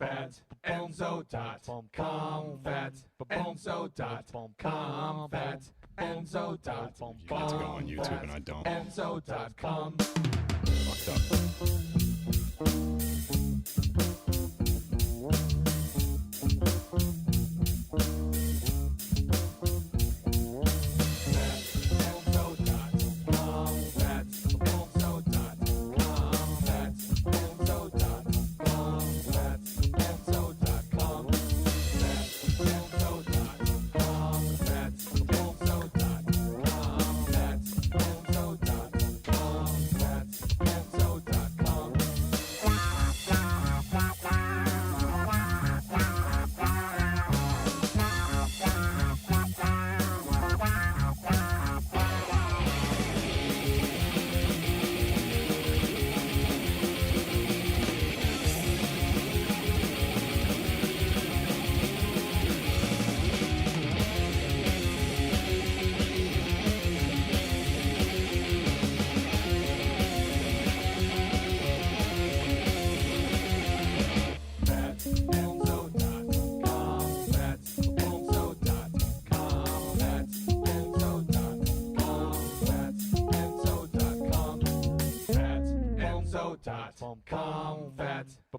FATENZO.com. FATENZO.com. FATENZO.com. You get to go on YouTube and I don't. FATENZO.com. Fucked up.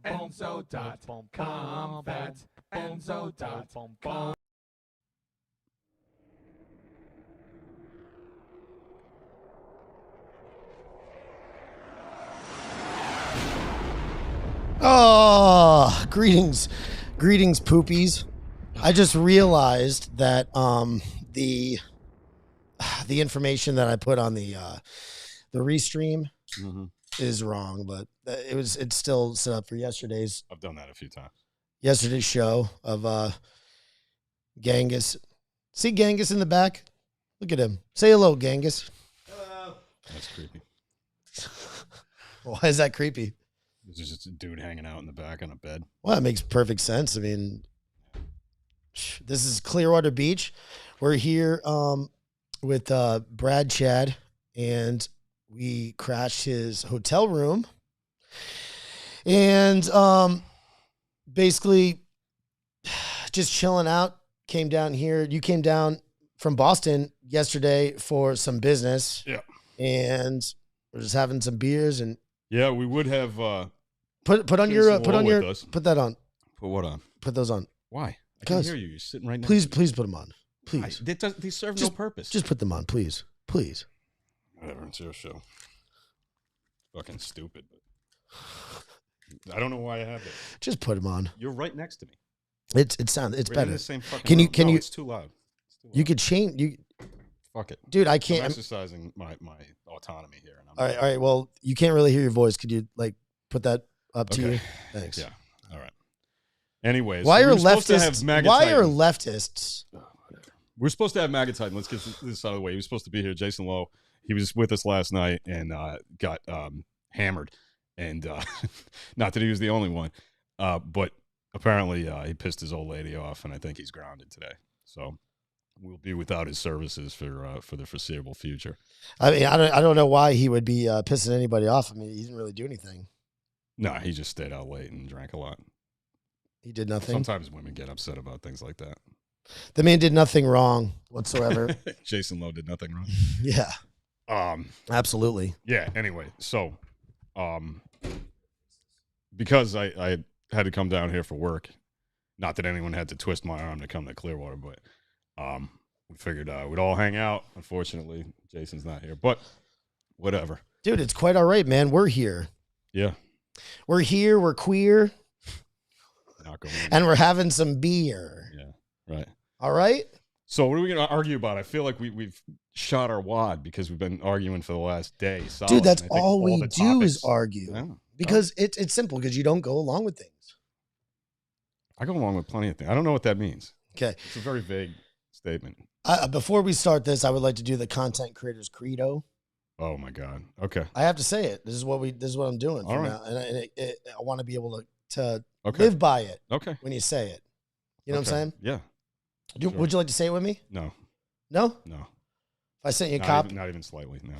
FATENZO.com. FATENZO.com. Oh, greetings, poopies. I just realized that the information that I put on the restream is wrong, but it's still set up for yesterday's. I've done that a few times. Yesterday's show of Genghis. See Genghis in the back? Look at him. Say hello, Genghis. Hello. That's creepy. Why is that creepy? There's just a dude hanging out in the back on a bed. Well, that makes perfect sense. I mean, this is Clearwater Beach. We're here with Brad Chad, and we crashed his hotel room. And basically just chilling out, came down here. You came down from Boston yesterday for some business. Yeah. And we're just having some beers and yeah, we would have put that on. Put what on? Put those on. Why? I can't hear you. You're sitting right now. Please put them on. Please. They serve no purpose. Just put them on, please. Please. Whatever, it's your show. Fucking stupid. I don't know why I have it. Just put them on. You're right next to me. It's We're better. in the same fucking Can you? room. It's too loud. You could change. Fuck it, dude. I can't. I'm exercising my autonomy here. And all right. Well, you can't really hear your voice. Could you put that up to you? Thanks. Yeah. All right. Anyways, why are leftists? Why are leftists? We're supposed to have Magatite. Let's get this out of the way. He was supposed to be here. Jason Lowe. He was with us last night and got hammered. And not that he was the only one, but apparently he pissed his old lady off, and I think he's grounded today. So we'll be without his services for the foreseeable future. I mean, I don't know why he would be pissing anybody off. I mean, he didn't really do anything. No, he just stayed out late and drank a lot. He did nothing. Sometimes women get upset about things like that. The man did nothing wrong whatsoever. Jason Lowe did nothing wrong. Yeah. Absolutely. Yeah. Anyway, so because I had to come down here for work, not that anyone had to twist my arm to come to Clearwater, but we figured we'd all hang out. Unfortunately, Jason's not here, but whatever. Dude, it's quite all right, man. We're here. Yeah. We're here. We're queer. And we're having some beer. Yeah. Right. All right. So what are we going to argue about? I feel like we've shot our wad because we've been arguing for the last day. Solid. Dude, that's all we do is argue. Yeah. Because it's simple because you don't go along with things. I go along with plenty of things. I don't know what that means. Okay. It's a very vague statement. Before we start this, I would like to do the content creators credo. Oh my God. Okay. I have to say it. This is what I'm doing all right. now. And I want to be able to live by it. Okay. When you say it. You know what I'm saying? Yeah. Sure. Would you like to say it with me? No. No? No. If I sent you a copy? Not even slightly, no.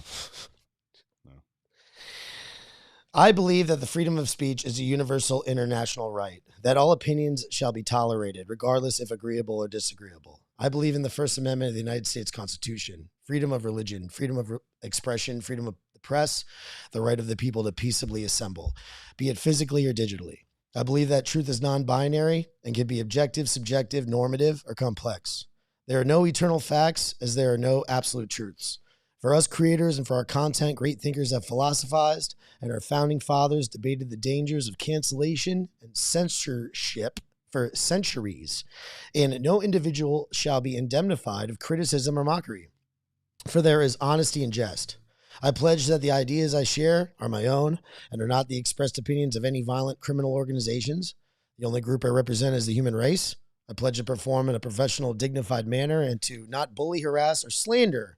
I believe that the freedom of speech is a universal international right, that all opinions shall be tolerated, regardless if agreeable or disagreeable. I believe in the First Amendment of the United States Constitution, freedom of religion, freedom of expression, freedom of the press, the right of the people to peaceably assemble, be it physically or digitally. I believe that truth is non-binary and can be objective, subjective, normative, or complex. There are no eternal facts, as there are no absolute truths. For us creators and for our content, great thinkers have philosophized, and our founding fathers debated the dangers of cancellation and censorship for centuries. And no individual shall be indemnified of criticism or mockery, for there is honesty in jest. I pledge that the ideas I share are my own and are not the expressed opinions of any violent criminal organizations. The only group I represent is the human race. I pledge to perform in a professional, dignified manner and to not bully, harass, or slander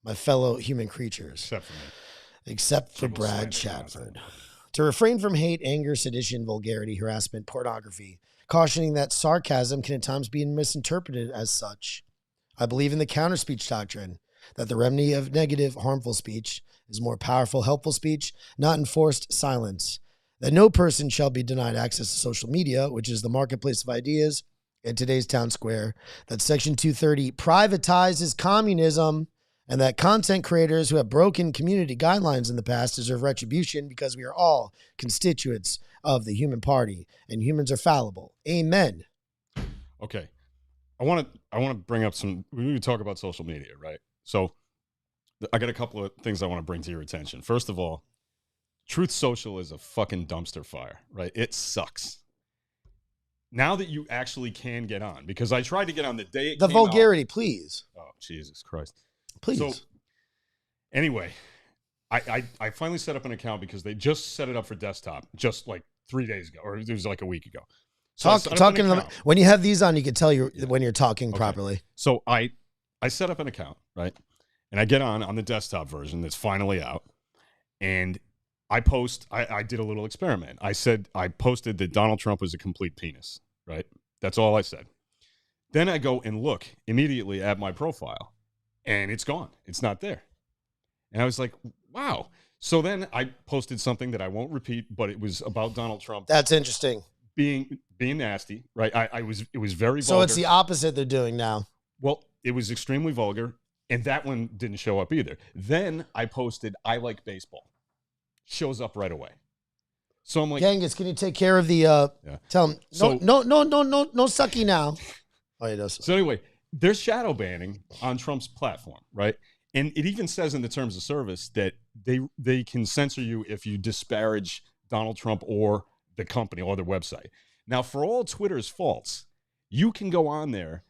my fellow human creatures. Except for Brad Chadford. To refrain from hate, anger, sedition, vulgarity, harassment, pornography, cautioning that sarcasm can at times be misinterpreted as such. I believe in the counter-speech doctrine, that the remedy of negative, harmful speech is more powerful, helpful speech, not enforced silence. That no person shall be denied access to social media, which is the marketplace of ideas in today's town square. That Section 230 privatizes communism, and that content creators who have broken community guidelines in the past deserve retribution because we are all constituents of the human party and humans are fallible. Amen. Okay. I want to bring up we need to talk about social media, right? So I got a couple of things I want to bring to your attention. First of all, Truth Social is a fucking dumpster fire, right? It sucks. Now that you actually can get on, because I tried to get on the day it the came vulgarity, out. Please. Oh, Jesus Christ. Please. So anyway, I finally set up an account because they just set it up for desktop just like 3 days ago, or it was like a week ago. So talking to them, when you have these on, you can tell when you're talking properly. So I set up an account, right? And I get on the desktop version that's finally out. And I did a little experiment. I posted that Donald Trump was a complete penis, right? That's all I said. Then I go and look immediately at my profile and it's gone. It's not there. And I was like, wow. So then I posted something that I won't repeat, but it was about Donald Trump. That's interesting. Being nasty, right? It was very vulgar. So it's the opposite they're doing now. Well, it was extremely vulgar, and that one didn't show up either. Then I posted, I like baseball. Shows up right away. So I'm like, Genghis, can you take care of the, tell him, no sucky now. Oh, he does. So anyway, they're shadow banning on Trump's platform, right? And it even says in the terms of service that they can censor you if you disparage Donald Trump or the company or their website. Now, for all Twitter's faults, you can go on there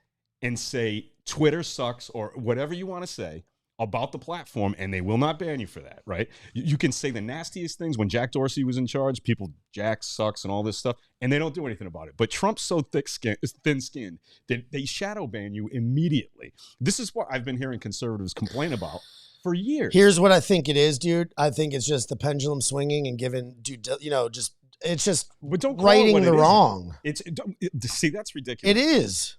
and say Twitter sucks or whatever you want to say about the platform, and they will not ban you for that, right? You can say the nastiest things. When Jack Dorsey was in charge, Jack sucks and all this stuff, and they don't do anything about it. But Trump's so thin-skinned that they shadow ban you immediately. This is what I've been hearing conservatives complain about for years. Here's what I think it is, dude. I think it's just the pendulum swinging and giving, it's just righting the wrong. See, that's ridiculous. It is.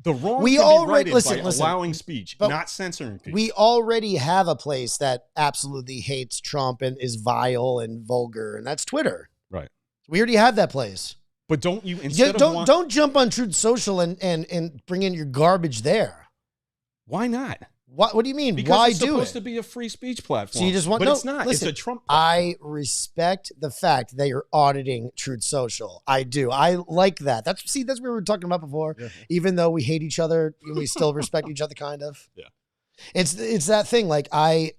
The wrong can be righted by allowing speech, but not censoring people. We already have a place that absolutely hates Trump and is vile and vulgar, and that's Twitter. Right. We already have that place. But don't you don't jump on Truth Social and bring in your garbage there. Why not? What do you mean? Because why it's do it? supposed to be a free speech platform. So you just want it's not. Listen, it's a Trump platform. I respect the fact that you're auditing Truth Social. I do. I like that. That's what we were talking about before. Yeah. Even though we hate each other, we still respect each other, kind of. Yeah. It's that thing. Like I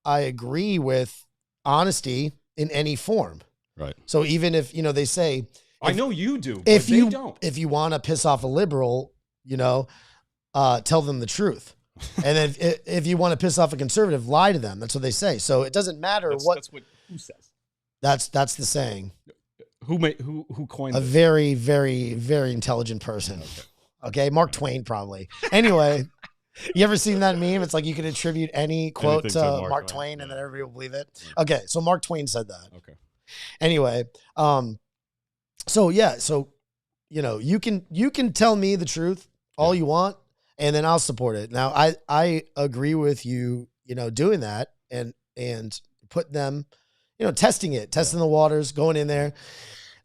agree with honesty in any form. Right. So even if they say, I know you do, but they don't. If you want to piss off a liberal, tell them the truth. And then if you want to piss off a conservative, lie to them. That's what they say. So it doesn't matter That's what who says. That's the saying. Who coined a it? very, very, very intelligent person. Okay, Mark Twain probably. Anyway, you ever seen that meme? It's like you can attribute any quote to Mark Twain and then everybody will believe it. Okay, so Mark Twain said that. Okay. Anyway, so you can tell me the truth all you want, and then I'll support it. Now, I agree with you, doing that and put them testing the waters, going in there.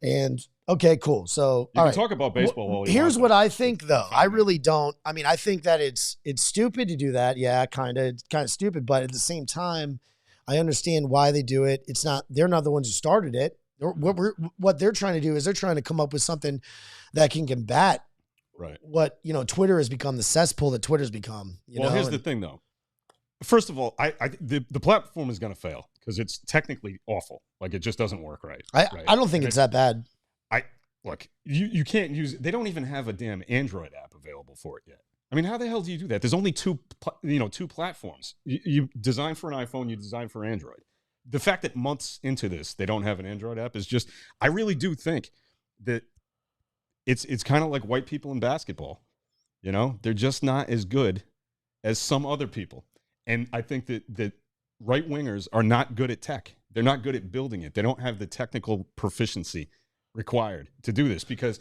And okay, cool. So you can talk about baseball. All you here's want, what I think, though. I really don't. I mean, I think that it's stupid to do that. Yeah, kind of stupid. But at the same time, I understand why they do it. They're not the ones who started it. What they're trying to do is they're trying to come up with something that can combat what Twitter has become, the cesspool that Twitter's become. Here's the thing, though. First of all, the platform is going to fail because it's technically awful. Like, it just doesn't work right. I don't think it's that bad. Look, you can't use it. They don't even have a damn Android app available for it yet. I mean, how the hell do you do that? There's only two platforms. You design for an iPhone, you design for Android. The fact that months into this, they don't have an Android app is just, I really do think that it's kind of like white people in basketball. They're just not as good as some other people. And I think that right wingers are not good at tech. They're not good at building it. They don't have the technical proficiency required to do this, because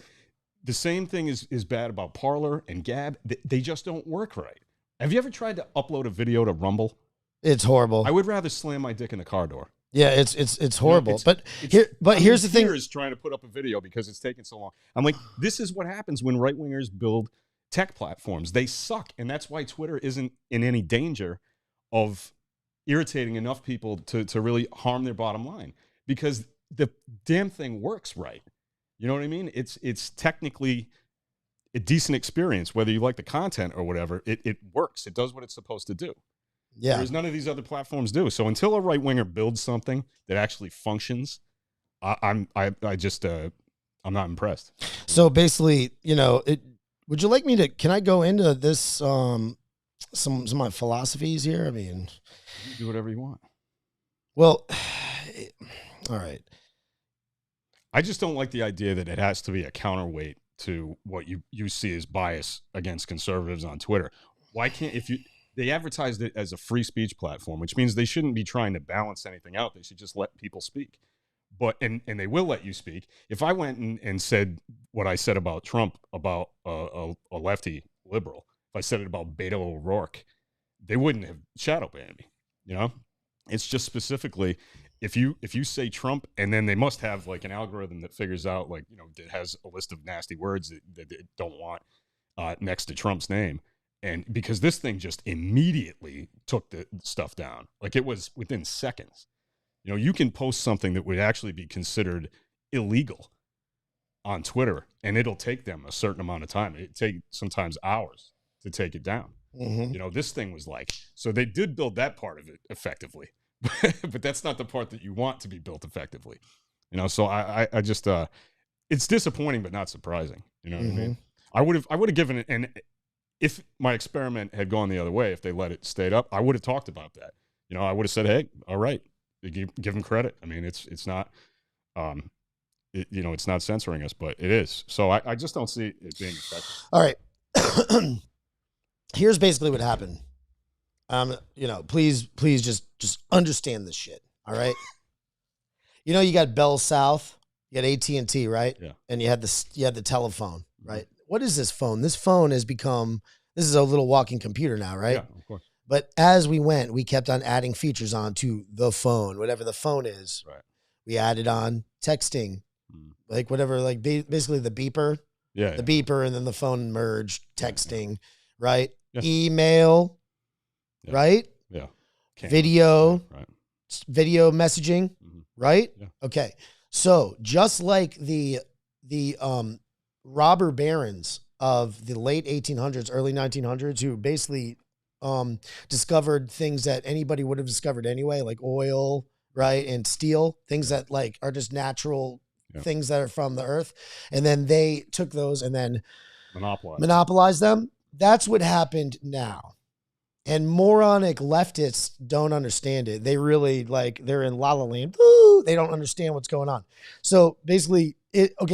the same thing is bad about Parler and Gab. They just don't work right. Have you ever tried to upload a video to Rumble? It's horrible. I would rather slam my dick in the car door. Yeah, it's horrible. Here's the thing. Is trying to put up a video because it's taking so long. I'm like, this is what happens when right wingers build tech platforms. They suck, and that's why Twitter isn't in any danger of irritating enough people to really harm their bottom line, because the damn thing works right. You know what I mean? It's technically a decent experience, whether you like the content or whatever. It works. It does what it's supposed to do. Yeah. Whereas none of these other platforms do. So until a right winger builds something that actually functions, I'm not impressed. So basically, would you like me to? Can I go into this? Some of my philosophies here. I mean, you do whatever you want. Well, all right. I just don't like the idea that it has to be a counterweight to what you see as bias against conservatives on Twitter. Why can't, they advertised it as a free speech platform, which means they shouldn't be trying to balance anything out. They should just let people speak. But and they will let you speak. If I went and said what I said about Trump, about a lefty liberal, if I said it about Beto O'Rourke, they wouldn't have shadow banned me. It's just specifically, if you say Trump, and then they must have like an algorithm that figures out, like, that has a list of nasty words that they don't want next to Trump's name. And because this thing just immediately took the stuff down, like it was within seconds. You can post something that would actually be considered illegal on Twitter, and it'll take them a certain amount of time. It take sometimes hours to take it down. Mm-hmm. This thing was like, so they did build that part of it effectively, but that's not the part that you want to be built effectively. So I just, it's disappointing, but not surprising. You know what I mean? I would have given it, and if my experiment had gone the other way, if they let it stay up, I would have talked about that. I would have said, hey, all right, give them credit. I mean, it's not, it's not censoring us, but it is. So I just don't see it being effective. All right. Here's basically what happened. Please just understand this shit. All right. You got Bell South, you got AT&T, right? Yeah. And you had the telephone, right? What is this phone? This phone has become, this is a little walking computer now, right? Yeah, of course. But as we went, we kept on adding features onto the phone, whatever the phone is. Right. We added on texting, like whatever, like basically the beeper. Yeah. The beeper, and then the phone merged, texting, right? Yeah. Email, right? Yeah. Video, right. Video messaging, right? Yeah. Okay. So just like the robber barons of the late 1800s, early 1900s, who basically discovered things that anybody would have discovered anyway, like oil, right? And steel, things that like are just natural things that are from the earth. And then they took those and then monopolized them. That's what happened now. And moronic leftists don't understand it. They really they're in La La Land. Woo! They don't understand what's going on. So basically,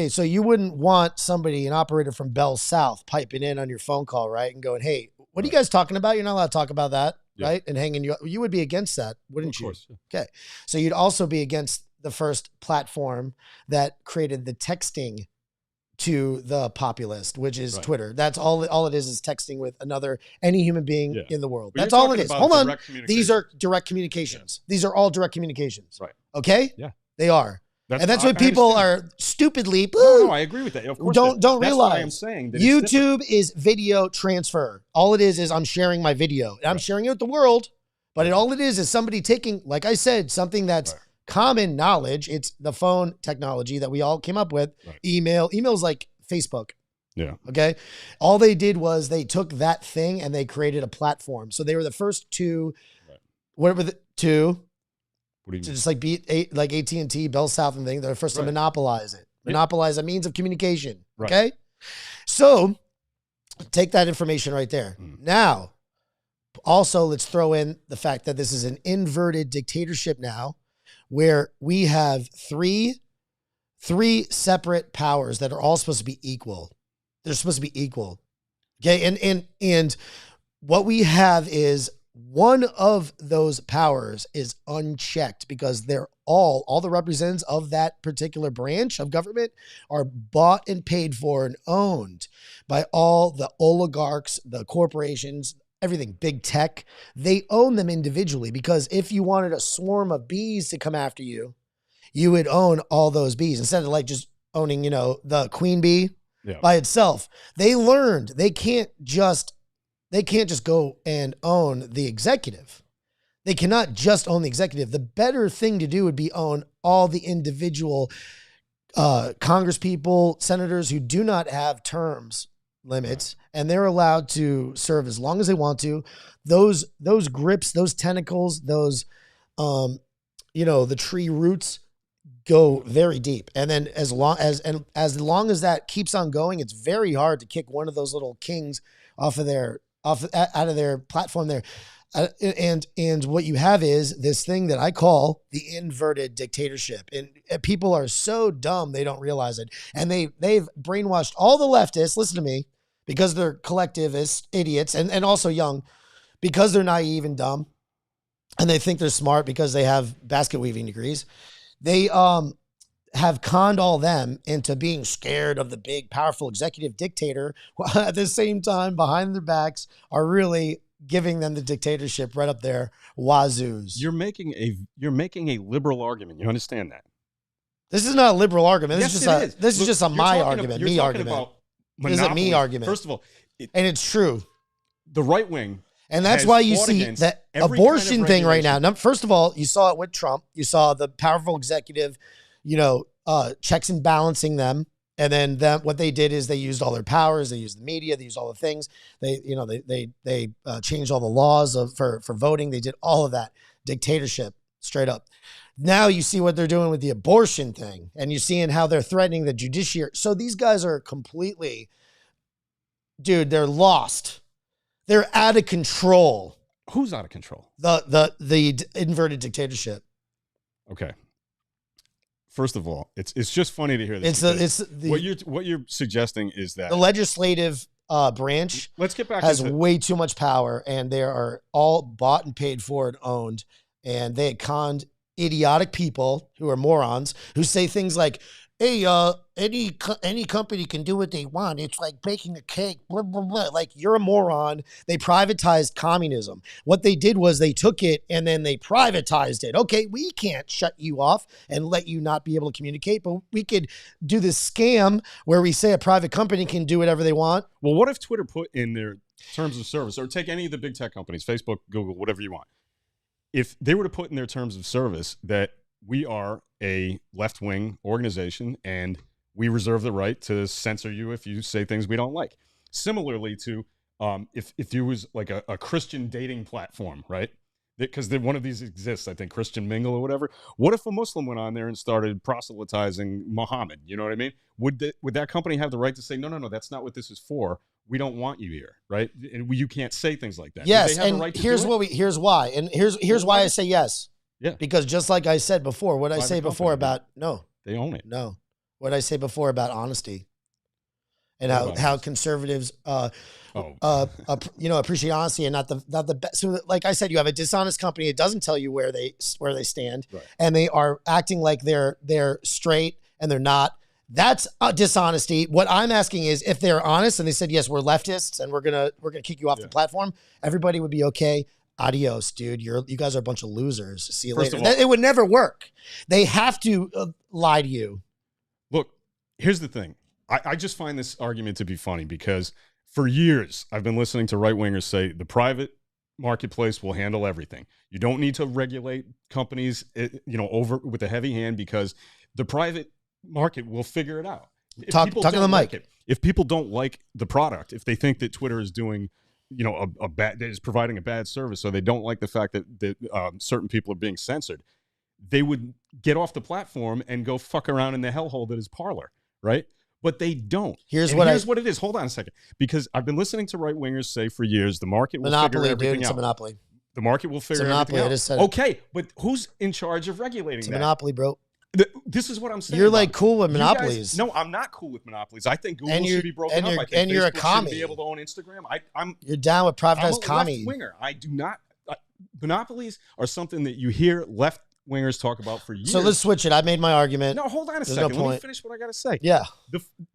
so you wouldn't want an operator from Bell South piping in on your phone call, right? And going, hey, what are you guys talking about? You're not allowed to talk about that, right? And hanging you would be against that, wouldn't you? Of course. Okay. So you'd also be against the first platform that created the texting to the populist, which is Twitter. That's all it is texting with any human being in the world. That's all it is. Hold on. These are direct communications. These are all direct communications. Right. Okay? Yeah. They are. And that's I why people understand. are stupidly No, I agree with that. Of course, don't that's realize. why I'm saying that it's different. YouTube is video transfer. All it is I'm sharing my video. And I'm sharing it with the world, but all it is somebody taking, like I said, something that's common knowledge. It's the phone technology that we all came up with. Email's like Facebook. Yeah. Okay. All they did was they took that thing and they created a platform. So they were the first to, whatever the two, what do you mean? just like AT&T, Bell South and thing. They're the first to monopolize it. Monopolize a means of communication. Okay. So take that information right there. Now, also let's throw in the fact that this is an inverted dictatorship now, where we have three separate powers that are all supposed to be equal. They're supposed to be equal. Okay. And what we have is one of those powers is unchecked because they're all the representatives of that particular branch of government are bought and paid for and owned by all the oligarchs, the corporations, everything, big tech. They own them individually, because if you wanted a swarm of bees to come after you, you would own all those bees instead of like just owning, the queen bee by itself. They learned they can't just go and own the executive. They cannot just own the executive. The better thing to do would be own all the individual Congress people, senators who do not have terms limits, and they're allowed to serve as long as they want to. Those grips, those tentacles, those, the tree roots go very deep. And then as long as that keeps on going, it's very hard to kick one of those little kings out of their platform there. And what you have is this thing that I call the inverted dictatorship. And people are so dumb, they don't realize it. And they've brainwashed all the leftists, listen to me, because they're collectivist idiots and also young, because they're naive and dumb. And they think they're smart because they have basket weaving degrees. They have conned all them into being scared of the big, powerful executive dictator, while at the same time, behind their backs, are really giving them the dictatorship right up their wazoos. You're making a liberal argument. You understand that? This is not a liberal argument. Yes, This is just a my argument, me argument. This is a me argument. First of all, and it's true. The right wing. And that's why you see that abortion thing right now. First of all, you saw it with Trump. You saw the powerful executive, checks and balancing them. And then what they did is they used all their powers. They used the media. They used all the things. They changed all the laws for voting. They did all of that. Dictatorship, straight up. Now you see what they're doing with the abortion thing, and you're seeing how they're threatening the judiciary. So these guys are completely, dude, they're lost. They're out of control. Who's out of control? The inverted dictatorship. Okay. First of all, it's just funny to hear this. What you're suggesting is that the legislative branch has way too much power, and they are all bought and paid for and owned, and they conned idiotic people who are morons who say things like, hey, any company can do what they want. It's like baking a cake, blah, blah, blah. Like, you're a moron. They privatized communism. What they did was they took it and then they privatized it. Okay, we can't shut you off and let you not be able to communicate, but we could do this scam where we say a private company can do whatever they want. Well, what if Twitter put in their terms of service, or take any of the big tech companies, Facebook, Google, whatever you want, if they were to put in their terms of service that we are a left-wing organization and we reserve the right to censor you if you say things we don't like. Similarly to if there was like a Christian dating platform, right? Because one of these exists, I think, Christian Mingle or whatever. What if a Muslim went on there and started proselytizing Muhammad? You know what I mean? Would that company have the right to say, no, that's not what this is for. We don't want you here, right? And you can't say things like that. Yes, and here's why. And here's why I say yes. Yeah. Because just like I said before, what I say before about, no. They own it. No. What I say before about honesty and how conservatives, appreciate honesty and not the best. So like I said, you have a dishonest company. It doesn't tell you where they stand, right, and they are acting like they're straight and they're not. That's dishonesty. What I'm asking is, if they're honest and they said, yes, we're leftists and we're gonna kick you off the platform, everybody would be okay. adios, dude. You guys are a bunch of losers. See you First later. of all- It would never work. They have to lie to you. Look, here's the thing. I just find this argument to be funny because for years I've been listening to right-wingers say the private marketplace will handle everything. You don't need to regulate companies, over with a heavy hand because the private market will figure it out. Talk on the mic. If people don't like the product, if they think that Twitter is doing, a bad, is providing a bad service, so they don't like the fact that certain people are being censored, they would get off the platform and go fuck around in the hellhole that is Parler, right? But they don't. Here's what it is. Hold on a second, because I've been listening to right wingers say for years the market will monopoly, figure everything dude. It's out. a monopoly. The market will figure everything I out. just said it. Okay, but who's in charge of regulating It's a that? monopoly, bro. This is what I'm saying. You're about like it. cool with You guys- monopolies. no, I'm not cool with monopolies. I think Google And you're- should be broken and up. you're- I think and you're a Facebook shouldn't commie. be able to own Instagram. I'm You're down with I'm a privatized commie. left winger. I do not. Monopolies are something that you hear left wingers talk about for years. So let's switch it. I made my argument. No, hold on a There's second. no Let me point. finish what I got to say. Yeah.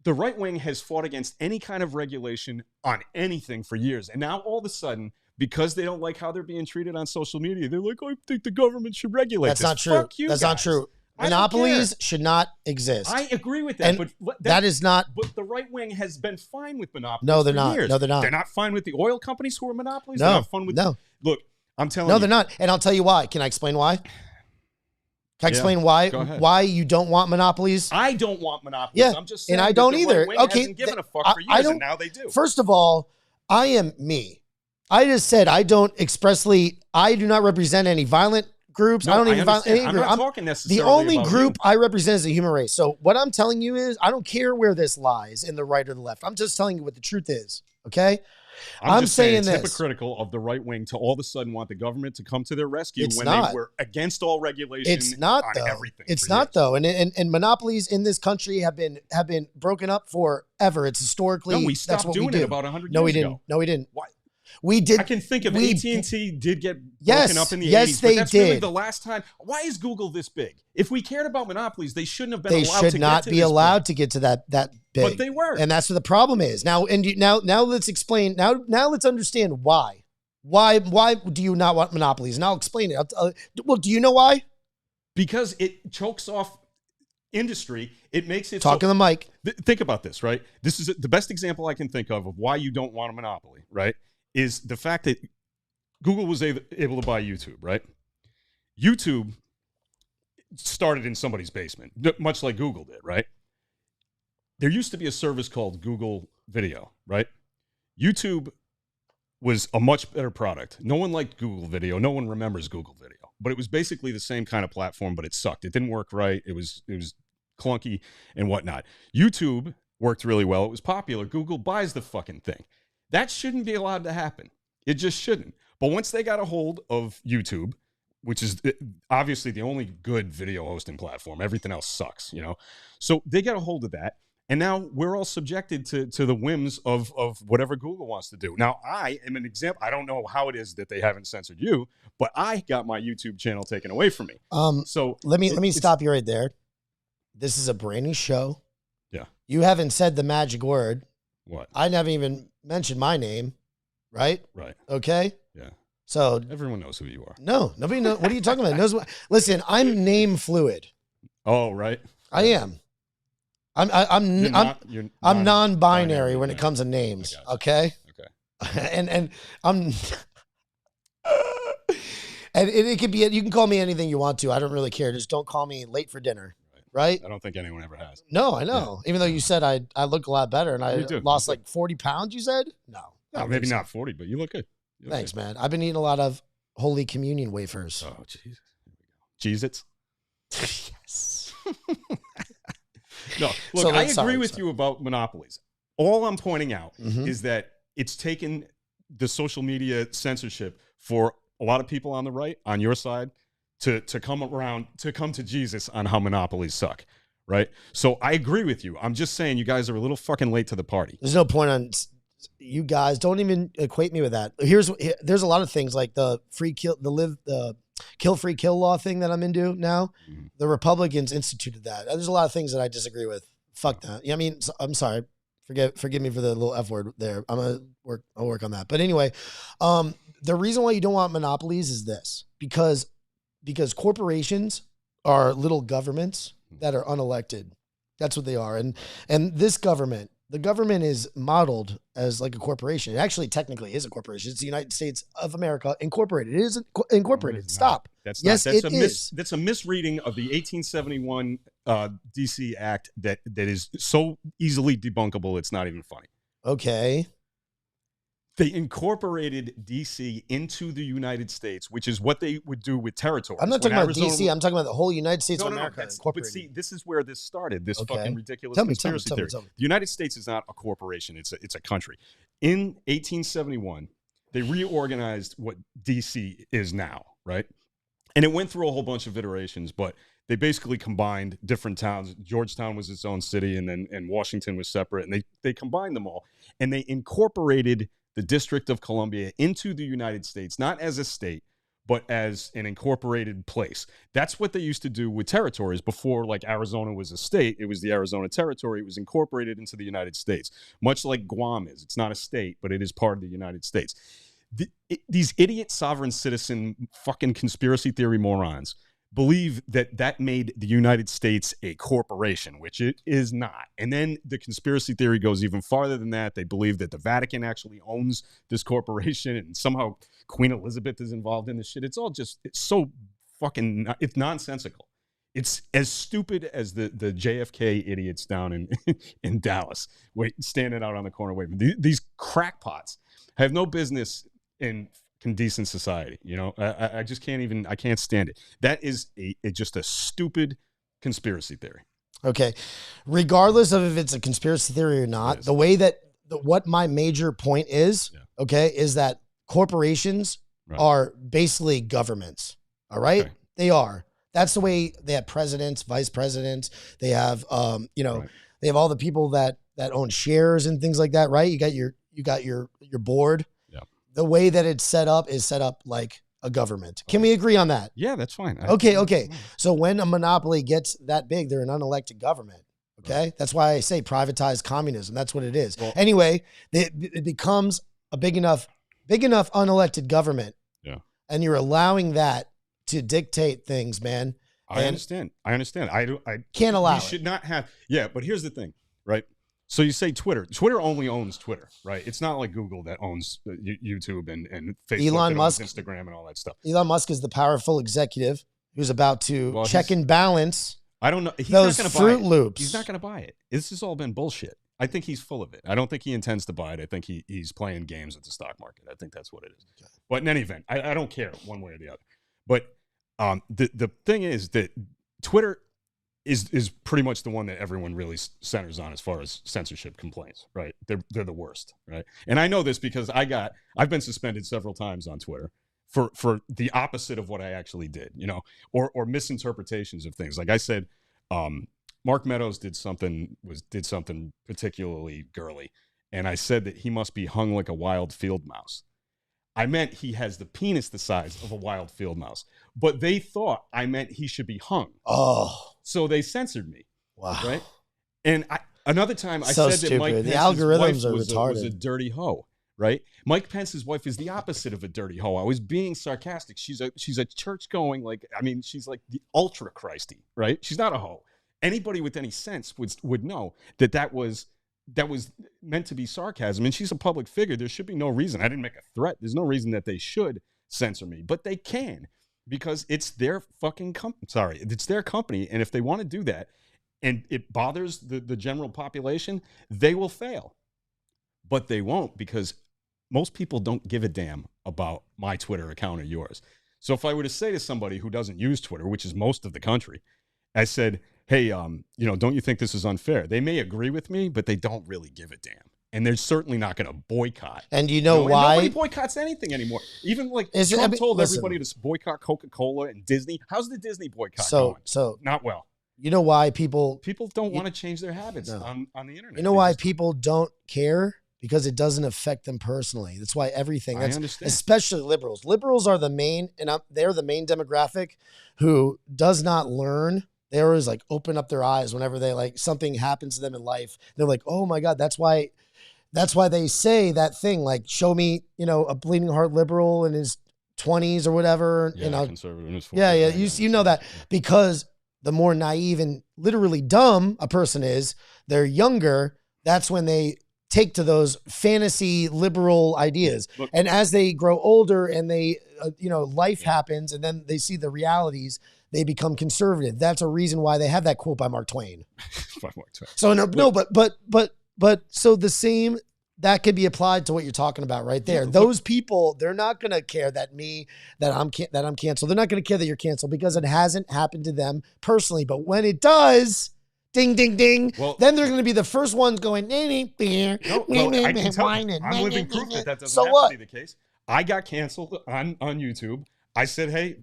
The right wing has fought against any kind of regulation on anything for years. And now all of a sudden, because they don't like how they're being treated on social media, they're like, I think the government should regulate That's this. not true. Fuck you That's guys. not true. I don't Monopolies care. should not exist. I agree with that. And but that is not. But the right wing has been fine with monopolies. No, they're for not. Years. No, they're not. They're not fine with the oil companies who are monopolies. No, They're not fun with. no. Look, I'm telling No, you. they're not. And I'll tell you why. Can I explain why? Can I explain go ahead. why you don't want monopolies? I don't want monopolies. Yeah, I'm just saying and I that don't the either. Right wing Okay, hasn't given a fuck I- for I years, don't- and now they do. First of all, I am me. I just said I don't expressly. I do not represent any violent groups. No, I don't even violent. understand. Any I'm group. not talking The necessarily only about group you. I represent is the human race. So what I'm telling you is, I don't care where this lies, in the right or the left. I'm just telling you what the truth is. Okay. I'm just saying it's this. hypocritical of the right wing to all of a sudden want the government to come to their rescue It's when not. they were against all regulation. It's not on though. everything. It's for not years. though. And monopolies in this country have been broken up forever. It's historically. No, we that's stopped what doing we do. it about 100 No, years we didn't. ago. No, we didn't. Why? We did. I can think of we- AT&T did get Yes, broken up in the yes, 80s, they but that's really did. the last time. Why is Google this big? If we cared about monopolies, they shouldn't have been They allowed should to not get to be this allowed point. to get to that big. But they were. And that's what the problem is. Now let's explain. Now let's understand why. Why do you not want monopolies? And I'll explain it. Well, do you know why? Because it chokes off industry. It makes it Talk so, on the mic. think about this, right? This is the best example I can think of why you don't want a monopoly, right? Is the fact that Google was able to buy YouTube, right? YouTube started in somebody's basement, much like Google did, right? There used to be a service called Google Video, right? YouTube was a much better product. No one liked Google Video. No one remembers Google Video, but it was basically the same kind of platform, but it sucked. It didn't work right. It was clunky and whatnot. YouTube worked really well. It was popular. Google buys the fucking thing. That shouldn't be allowed to happen. It just shouldn't. But once they got a hold of YouTube, which is obviously the only good video hosting platform, everything else sucks, So they got a hold of that. And now we're all subjected to the whims of whatever Google wants to do. Now, I am an example. I don't know how it is that they haven't censored you, but I got my YouTube channel taken away from me. So Let me stop you right there. This is a brand new show. Yeah. You haven't said the magic word. What? I never even mentioned my name, right? Right. Okay. Yeah. So Everyone knows who you are. no, nobody knows. What are you talking about? Listen, I'm name fluid. Oh, right. I am. I'm non-binary when it comes to names. I gotcha. Okay. Okay. and I'm. And it could be. You can call me anything you want to. I don't really care. Just don't call me late for dinner. Right? I don't think anyone ever has. No, I know. Even though you said I look a lot better and I You do. lost You do. like 40 pounds, you said? No. I don't Maybe think so. not 40, but you look good. You look Thanks, good. man. I've been eating a lot of Holy Communion wafers. Oh, Jesus. Cheez-Its? Yes. No, look, So I agree sorry, with sorry. you about monopolies. All I'm pointing out Mhm. is that it's taken the social media censorship for a lot of people on the right, on your side, to come around, to come to Jesus on how monopolies suck, right? So I agree with you. I'm just saying you guys are a little fucking late to the party. There's no point on you guys. Don't even equate me with that. There's a lot of things like the kill free kill law thing that I'm into now. Mhm. The Republicans instituted that. There's a lot of things that I disagree with. Fuck that. Yeah, I mean, I'm sorry. Forgive me for the little F word there. I'll work on that. But anyway, the reason why you don't want monopolies is this, because corporations are little governments that are unelected. That's what they are. And this government, the government is modeled as like a corporation. It actually technically is a corporation. It's the United States of America Incorporated. It is incorporated. Stop. That's yes, not, it is. That's a misreading of the 1871 DC Act that is so easily debunkable. It's not even funny. Okay. They incorporated DC into the United States, which is what they would do with territories. I'm not talking about DC. I'm talking about the whole United States of America. But see, this is where this started. This fucking ridiculous conspiracy theory. Tell me. The United States is not a corporation. It's a country. In 1871, they reorganized what DC is now, right? And it went through a whole bunch of iterations, but they basically combined different towns. Georgetown was its own city, and Washington was separate, and they combined them all, and they incorporated the District of Columbia into the United States, not as a state, but as an incorporated place. That's what they used to do with territories before, like Arizona was a state. It was the Arizona Territory. It was incorporated into the United States, much like Guam is. It's not a state, but it is part of the United States. These idiot sovereign citizen fucking conspiracy theory morons believe that made the United States a corporation, which it is not. And then the conspiracy theory goes even farther than that. They believe that the Vatican actually owns this corporation, and somehow Queen Elizabeth is involved in this shit. It's all just, it's so fucking, it's nonsensical. It's as stupid as the JFK idiots down in Dallas, standing out on the corner waving. These crackpots have no business in decent society. You know, I just can't even, I can't stand it. That is just a stupid conspiracy theory. Okay. Regardless of if it's a conspiracy theory or not, the way that what my major point is, okay, is that corporations are basically governments. All right. Okay. They are. That's the way they have presidents, vice presidents. They have, they have all the people that own shares and things like that. Right. You got your board. The way that it's set up is set up like a government. Can we agree on that? Yeah, that's fine. Okay. So when a monopoly gets that big, they're an unelected government. Okay. Right. That's why I say privatized communism. That's what it is. Well, anyway, it becomes a big enough unelected government. Yeah. And you're allowing that to dictate things, man. I understand. I can't allow it. You should not have. Yeah. But here's the thing, right? So you say Twitter. Twitter only owns Twitter, right? It's not like Google that owns YouTube and Facebook, Elon Musk, Instagram, and all that stuff. Elon Musk is the powerful executive who's about to check and balance. I don't know. He's those not gonna Fruit buy it. Loops. He's not going to buy it. This has all been bullshit. I think he's full of it. I don't think he intends to buy it. I think he's playing games with the stock market. I think that's what it is. Okay. But in any event, I don't care one way or the other. But the thing is that Twitter is pretty much the one that everyone really centers on as far as censorship complaints, right? They're the worst, right? And I know this because I've been suspended several times on Twitter for the opposite of what I actually did, you know, or misinterpretations of things. Like I said, Mark Meadows did something particularly girly, and I said that he must be hung like a wild field mouse. I meant he has the penis the size of a wild field mouse, but they thought I meant he should be hung. Oh. So they censored me. Wow. Right? And another time I so said stupid. that Mike Pence's algorithms wife are was a dirty hoe, right? Mike Pence's wife is the opposite of a dirty hoe. I was being sarcastic. She's a church-going, she's like the ultra Christy, right? She's not a hoe. Anybody with any sense would know that was meant to be sarcasm, and she's a public figure. There should be no reason. I didn't make a threat. There's no reason that they should censor me, but they can, because it's their fucking company. It's their company, and if they want to do that, and it bothers the general population, they will fail. But they won't, because most people don't give a damn about my Twitter account or yours. So if I were to say to somebody who doesn't use Twitter, which is most of the country, I said, hey, don't you think this is unfair? They may agree with me, but they don't really give a damn. And they're certainly not going to boycott. And you know why? Nobody boycotts anything anymore. Even Trump told everybody to boycott Coca-Cola and Disney. How's the Disney boycott going? So not well. You know why people don't want to change their habits on the internet. You know why people don't care? Because it doesn't affect them personally. That's why everything. I understand. Especially liberals. Liberals are the main, and they're the main demographic who does not learn. They always open up their eyes whenever they something happens to them in life. They're like, oh my God, that's why that's why they say that thing, like, show me, a bleeding heart liberal in his 20s or whatever. Yeah, conservative in his 40s. Yeah. You know that because the more naive and literally dumb a person is, they're younger. That's when they take to those fantasy liberal ideas. Look, and as they grow older and they, life happens and then they see the realities, they become conservative. That's a reason why they have that quote by Mark Twain. So but so the same, that could be applied to what you're talking about right there. Yeah, those people, they're not going to care that I'm canceled. They're not going to care that you're canceled because it hasn't happened to them personally. But when it does, ding, ding, ding, then they're going to be the first ones going, I can tell I'm living proof that doesn't have to be the case. I got canceled on YouTube. I said, hey,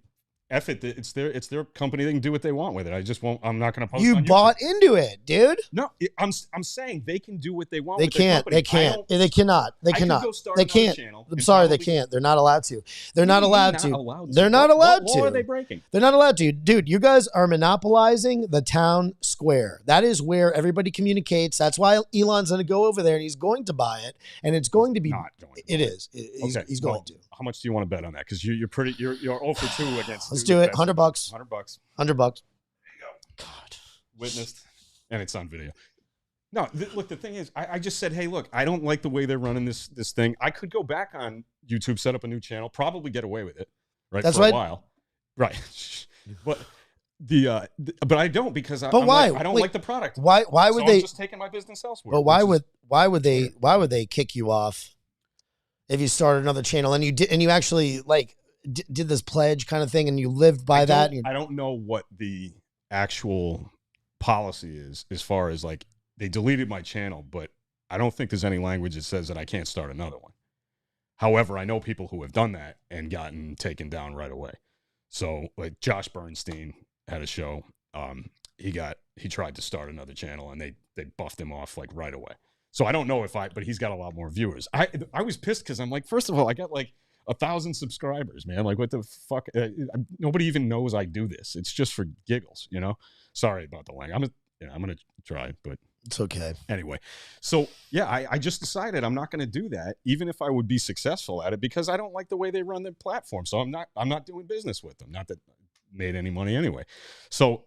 F it. It's their company. They can do what they want with it. I just won't. I'm not going to post. You on bought YouTube. into it, dude. No, I'm saying they can do what they want. They with their can't. company. They can't. They cannot. They cannot. They can't. I'm sorry, they can't. They're not allowed to. They're not allowed to. They're not allowed to. What law are they breaking? They're not allowed to. Dude, you guys are monopolizing the town square. That is where everybody communicates. That's why Elon's going to go over there and he's going to buy it. And it's going to be. Not going to. It is. He's going to. How much do you want to bet on that? Because you're 0 for 2 against. Let's do it. $100. $100. $100. There you go. God. Witnessed, and it's on video. No, look. The thing is, I just said, hey, look, I don't like the way they're running this thing. I could go back on YouTube, set up a new channel, probably get away with it, right? That's for right. a while, right? But but I don't because but why? I don't like the product. Why would they? I'm just taking my business elsewhere. But why would they kick you off if you started another channel and you actually like did this pledge kind of thing and you lived by that? I don't know what the actual policy is as far as like they deleted my channel, but I don't think there's any language that says that I can't start another one. However, I know people who have done that and gotten taken down right away. So like Josh Bernstein had a show. He tried to start another channel and they buffed him off like right away. So I don't know but he's got a lot more viewers. I was pissed because I'm like, first of all, I got like 1,000 subscribers, man. Like what the fuck? Nobody even knows I do this. It's just for giggles, Sorry about the language. I'm gonna try, but it's okay. Anyway, so yeah, I just decided I'm not going to do that, even if I would be successful at it, because I don't like the way they run their platform. So I'm not doing business with them. Not that I made any money anyway. So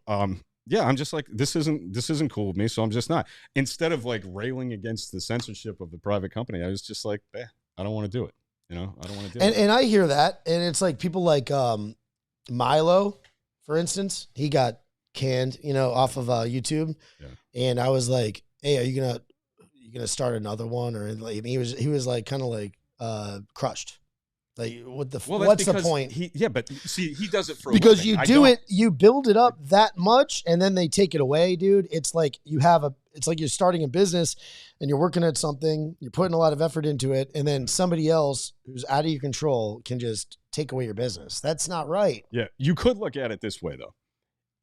yeah, I'm just like, this isn't cool with me. So I'm just not. Instead of like railing against the censorship of the private company, I was just like, I don't want to do it. I don't want to do it. And I hear that, and it's like people like Milo, for instance, he got canned, off of YouTube. Yeah. And I was like, hey, are you gonna start another one? Or like, he was like kind of like crushed. Like what's the point? But see, he does it for because a living. you build it up that much and then they take it away, dude. It's like it's like you're starting a business and you're working at something, you're putting a lot of effort into it, and then somebody else who's out of your control can just take away your business. That's not right. Yeah, you could look at it this way though.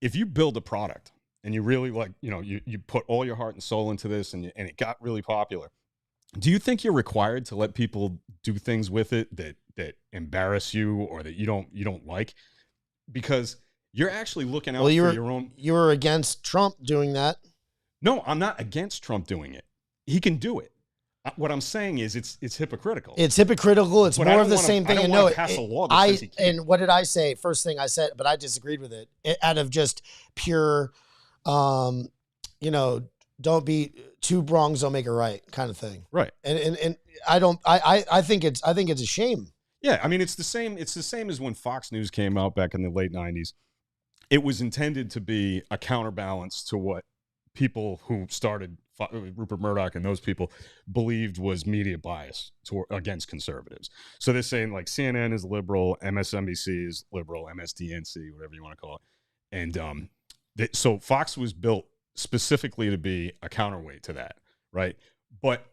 If you build a product and you really like, you put all your heart and soul into this and it got really popular, do you think you're required to let people do things with it that embarrass you or that you don't like? Because you're actually looking out for your own. You were against Trump doing that. No, I'm not against Trump doing it. He can do it. What I'm saying is it's hypocritical. It's hypocritical. It's more of the same thing. I don't want to pass a law that says he can't. And what did I say? First thing I said, but I disagreed with it. Out of just pure, don't be two wrongs don't make a right kind of thing. Right. And I think it's a shame. Yeah, I mean it's the same as when Fox News came out back in the late 90s. It was intended to be a counterbalance to what people who started Rupert Murdoch and those people believed was media bias against conservatives. So they're saying like CNN is liberal, MSNBC is liberal, MSDNC, whatever you want to call it. And so Fox was built specifically to be a counterweight to that, right? But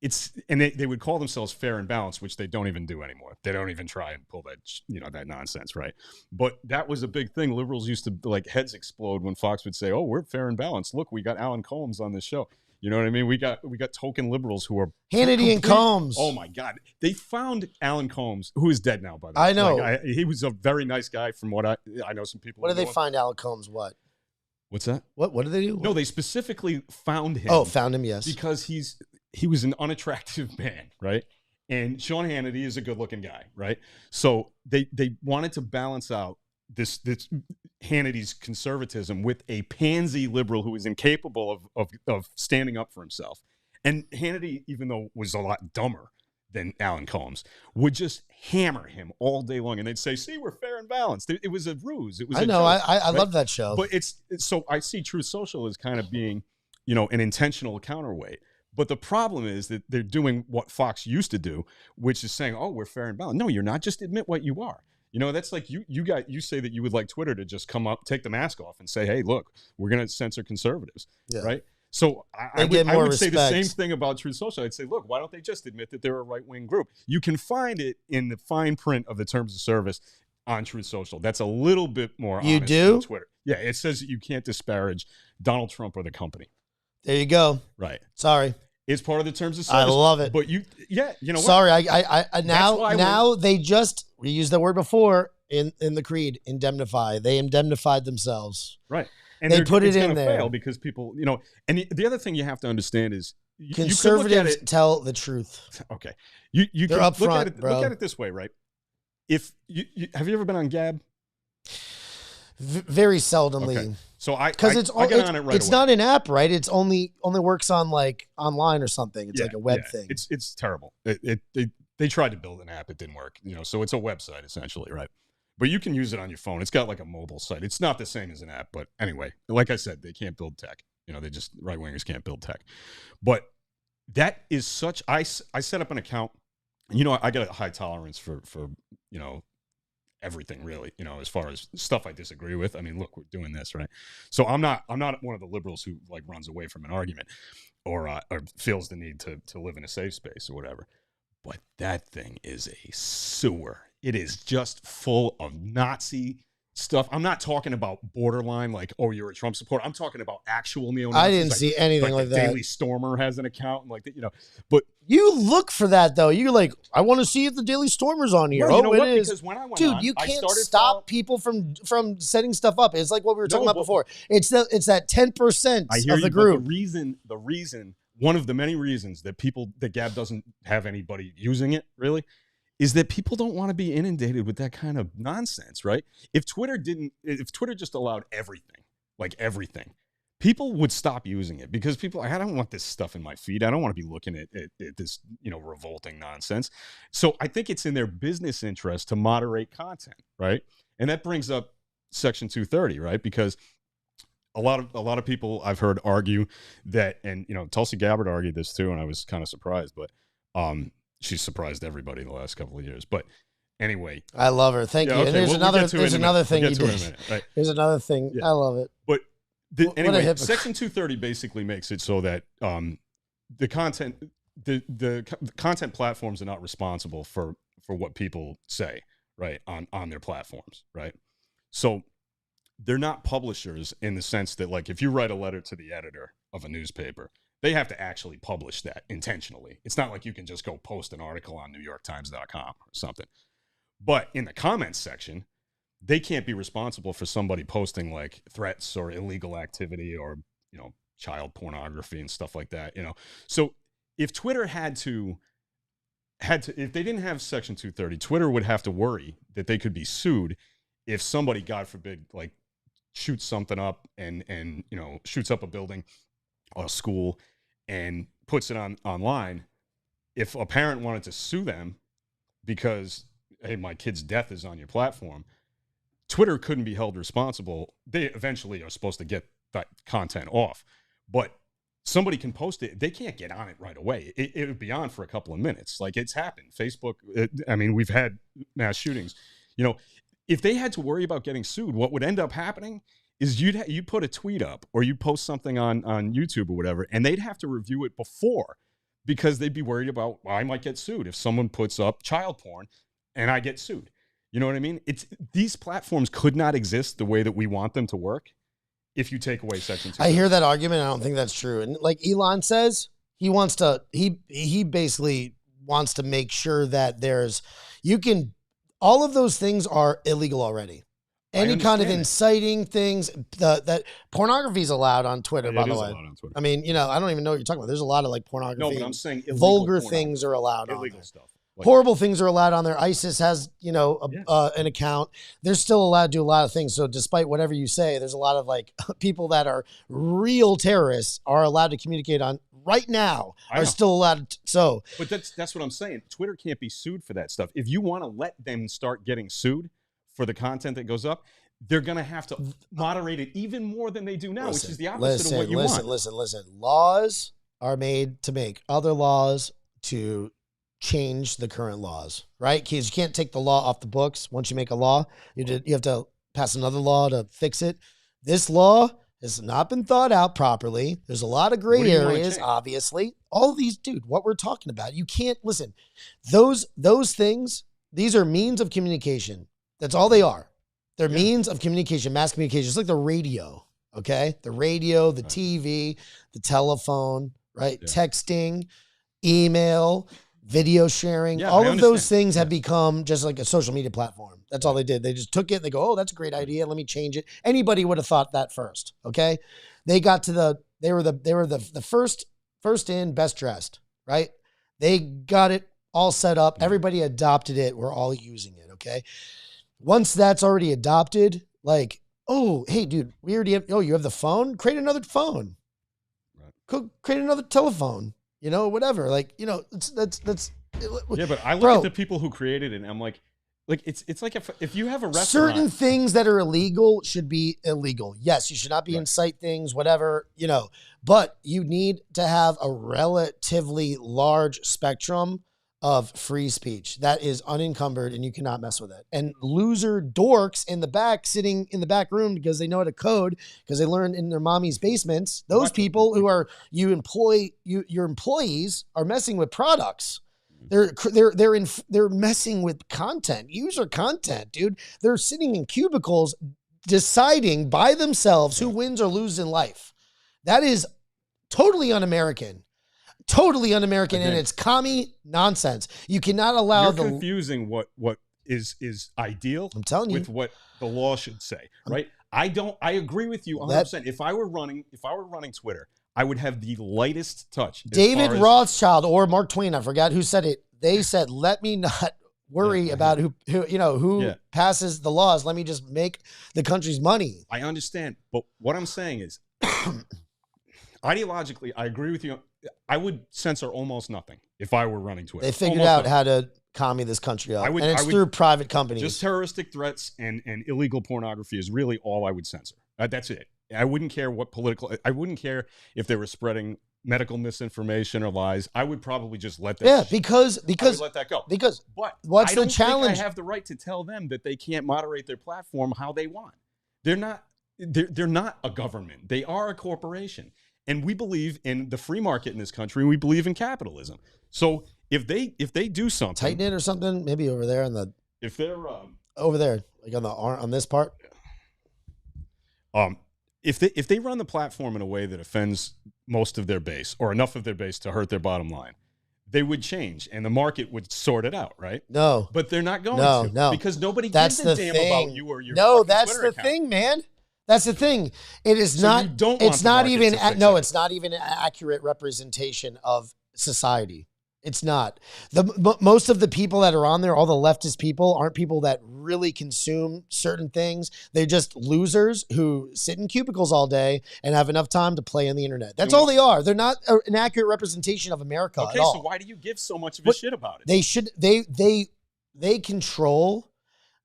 they would call themselves fair and balanced, which they don't even do anymore. They don't even try and pull that, that nonsense, right? But that was a big thing. Liberals used to like heads explode when Fox would say, "Oh, we're fair and balanced. Look, we got Alan Colmes on this show." You know what I mean? We got token liberals who are Hannity and Combs. Oh my God, they found Alan Colmes, who is dead now, by the way. I know. Like, he was a very nice guy, from what I know. Some people. What did they find Alan Colmes? What? What's that? What did they do? No, they specifically found him. Oh, found him. Yes, because he's he was an unattractive man, right? And Sean Hannity is a good-looking guy, right? So they wanted to balance out this Hannity's conservatism with a pansy liberal who is incapable of standing up for himself. And Hannity, even though was a lot dumber than Alan Combs, would just hammer him all day long, and they'd say, "See, we're fair and balanced." It was a ruse. It was. I know. I love that show. But it's so I see Truth Social as kind of being, you know, an intentional counterweight. But the problem is that they're doing what Fox used to do, which is saying, "Oh, we're fair and balanced." No, you're not. Just admit what you are. You know, that's like you say that you would like Twitter to just come up, take the mask off, and say, "Hey, look, we're going to censor conservatives," right? So I would say the same thing about Truth Social. I'd say, look, why don't they just admit that they're a right-wing group? You can find it in the fine print of the terms of service on Truth Social. That's a little bit more honest. You do? Than Twitter. Yeah, it says that you can't disparage Donald Trump or the company. There you go. Right. Sorry. It's part of the terms of service. I love it. But you know what? Sorry, now they just, we used that word before in the creed, indemnify. They indemnified themselves. Right. And they put it in there. Fail because people, you know, and the other thing you have to understand is conservatives tell the truth. Okay. You They're can upfront, look at it, bro. Look at it this way, right? If have you ever been on Gab? Very seldomly. Okay. So I get on it right It's away. not an app, right? It's only works on like online or something. It's like a web thing. It's terrible. They tried to build an app, it didn't work. You know, so it's a website essentially, right? But you can use it on your phone. It's got like a mobile site. It's not the same as an app, but anyway, like I said, they can't build tech. You know, they just right wingers can't build tech. But that is such. I set up an account. You know, I got a high tolerance for you know, everything really, you know, as far as stuff I disagree with. I mean, look, we're doing this, right? So I'm not one of the liberals who like runs away from an argument or feels the need to live in a safe space or whatever. But that thing is a sewer. It is just full of Nazi stuff. I'm not talking about borderline, like, oh, you're a Trump supporter. I'm talking about actual neo-Nazis. I didn't see anything like that. Daily Stormer has an account, like that, you know. But you look for that though. You're like, I want to see if the Daily Stormer's on here. Well, you know what? It is. Because when I went Dude, on, you can't stop people from setting stuff up. It's like what we were talking about before. It's that 10% of the group. The reason, one of the many reasons that Gab doesn't have anybody using it really, is that people don't want to be inundated with that kind of nonsense, right? If Twitter just allowed everything, like everything, people would stop using it because people, I don't want this stuff in my feed. I don't want to be looking at this, you know, revolting nonsense. So I think it's in their business interest to moderate content, right? And that brings up Section 230, right? Because a lot of people I've heard argue that, and you know, Tulsi Gabbard argued this too, and I was kind of surprised, but she's surprised everybody in the last couple of years. But anyway, I love her. Thank you. Okay, and there's another thing you did. Right? There's another thing. Yeah. I love it. But anyway, Section 230 basically makes it so that the content platforms are not responsible for what people say, right, on their platforms, right? So they're not publishers in the sense that, like, if you write a letter to the editor of a newspaper, they have to actually publish that intentionally. It's not like you can just go post an article on NewYorkTimes.com or something. But in the comments section, they can't be responsible for somebody posting like threats or illegal activity or, you know, child pornography and stuff like that, you know. So if Twitter if they didn't have Section 230, Twitter would have to worry that they could be sued if somebody, God forbid, like shoots something up and you know, shoots up a building or a school and puts it online. If a parent wanted to sue them because, hey, my kid's death is on your platform, Twitter couldn't be held responsible. They eventually are supposed to get that content off, but somebody can post it. They can't get on it right away. It would be on for a couple of minutes. Like, it's happened. Facebook, I mean, we've had mass shootings. You know, if they had to worry about getting sued, what would end up happening is you put a tweet up or you post something on YouTube or whatever, and they'd have to review it before, because they'd be worried about, well, I might get sued if someone puts up child porn and I get sued. You know what I mean? These platforms could not exist the way that we want them to work if you take away Section 230. I hear that argument. I don't think that's true. And like Elon says, he basically wants to make sure that all of those things are illegal already. Any kind of understand that. inciting things that pornography is allowed on Twitter, Yeah, by it the is way. allowed on Twitter. I mean, you know, I don't even know what you're talking about. There's a lot of like pornography. No, but I'm saying illegal vulgar pornography. things are allowed on Illegal there. stuff. Like, Horrible things are allowed on there. ISIS has, you know, Yeah. an account. They're still allowed to do a lot of things. So despite whatever you say, there's a lot of like people that are real terrorists are allowed to communicate on right now I are know. still allowed to, so But that's what I'm saying. Twitter can't be sued for that stuff. If you want to let them start getting sued for the content that goes up, they're going to have to moderate it even more than they do now, which is the opposite of what you want. Listen. Laws are made to make other laws to change the current laws, right? Because you can't take the law off the books. Once you make a law, you have to pass another law to fix it. This law has not been thought out properly. There's a lot of What gray do you wanna areas, change? obviously. All these, dude, what we're talking about, you can't listen. Those things, these are means of communication. That's all they are. They're means of communication, mass communication. It's like the radio, okay? The radio, the TV, the telephone, right? Yeah. Texting, email, video sharing. Yeah, all I of those understand. things have become just like a social media platform. That's all they did. They just took it and they go, oh, that's a great idea. Let me change it. Anybody would have thought that first, okay? They got to they were the first in, best dressed, right? They got it all set up. Everybody adopted it. We're all using it, okay? Once that's already adopted, like, oh, hey, dude, we already have, oh, you have the phone? Create another phone. Right. Create another telephone, you know, whatever. Like, you know, that's Yeah, but I look Bro. at the people who created it and I'm like it's like if you have a restaurant. certain things that are illegal should be illegal. Yes, you should not be Right. incite things, whatever, you know, but you need to have a relatively large spectrum of free speech that is unencumbered and you cannot mess with it. And loser dorks in the back, sitting in the back room because they know how to code, because they learned in their mommy's basements, those What? people who are, your employees are messing with products. They're messing with content, user content, dude. They're sitting in cubicles deciding by themselves who wins or loses in life. That is totally un-American. Totally un-American, and Again, it's commie nonsense. You cannot allow You're the confusing what is ideal I'm telling you. with what the law should say, right? I agree with you 100%. If I were running Twitter, I would have the lightest touch. as David far as- Rothschild or Mark Twain, I forgot who said it. They said, let me not worry about who Yeah. passes the laws. Let me just make the country's money. I understand, but what I'm saying is ideologically, I agree with you. I would censor almost nothing if I were running Twitter. They figured Almost out nothing. how to commie this country up. I would- and it's I would- through private companies. Just terroristic threats and illegal pornography is really all I would censor. That's it. I wouldn't care what political. I wouldn't care if they were spreading medical misinformation or lies. I would probably just let that. Yeah, because I would let that go. because But what's I the don't challenge? Think I have the right to tell them that they can't moderate their platform how they want. They're not. They're not a government. They are a corporation, and we believe in the free market in this country. And we believe in capitalism. So if they do something, tighten it or something, maybe over there on the if they're over there, like on the arm on this part. if they run the platform in a way that offends most of their base or enough of their base to hurt their bottom line, they would change and the market would sort it out, right? No. But they're not going No, to, no. because nobody That's gives a the damn thing. about you or your No, fucking that's Twitter the account. thing, man. That's the thing. It is So not. you don't want It's the not market even. to fix No, it. it's not even an accurate representation of society. It's not. Most of the people that are on there, all the leftist people, aren't people that really consume certain things. They're just losers who sit in cubicles all day and have enough time to play on the internet. That's all they are. They're not an accurate representation of America Okay, at all. so why do you give so much of a But shit about it? They should. They control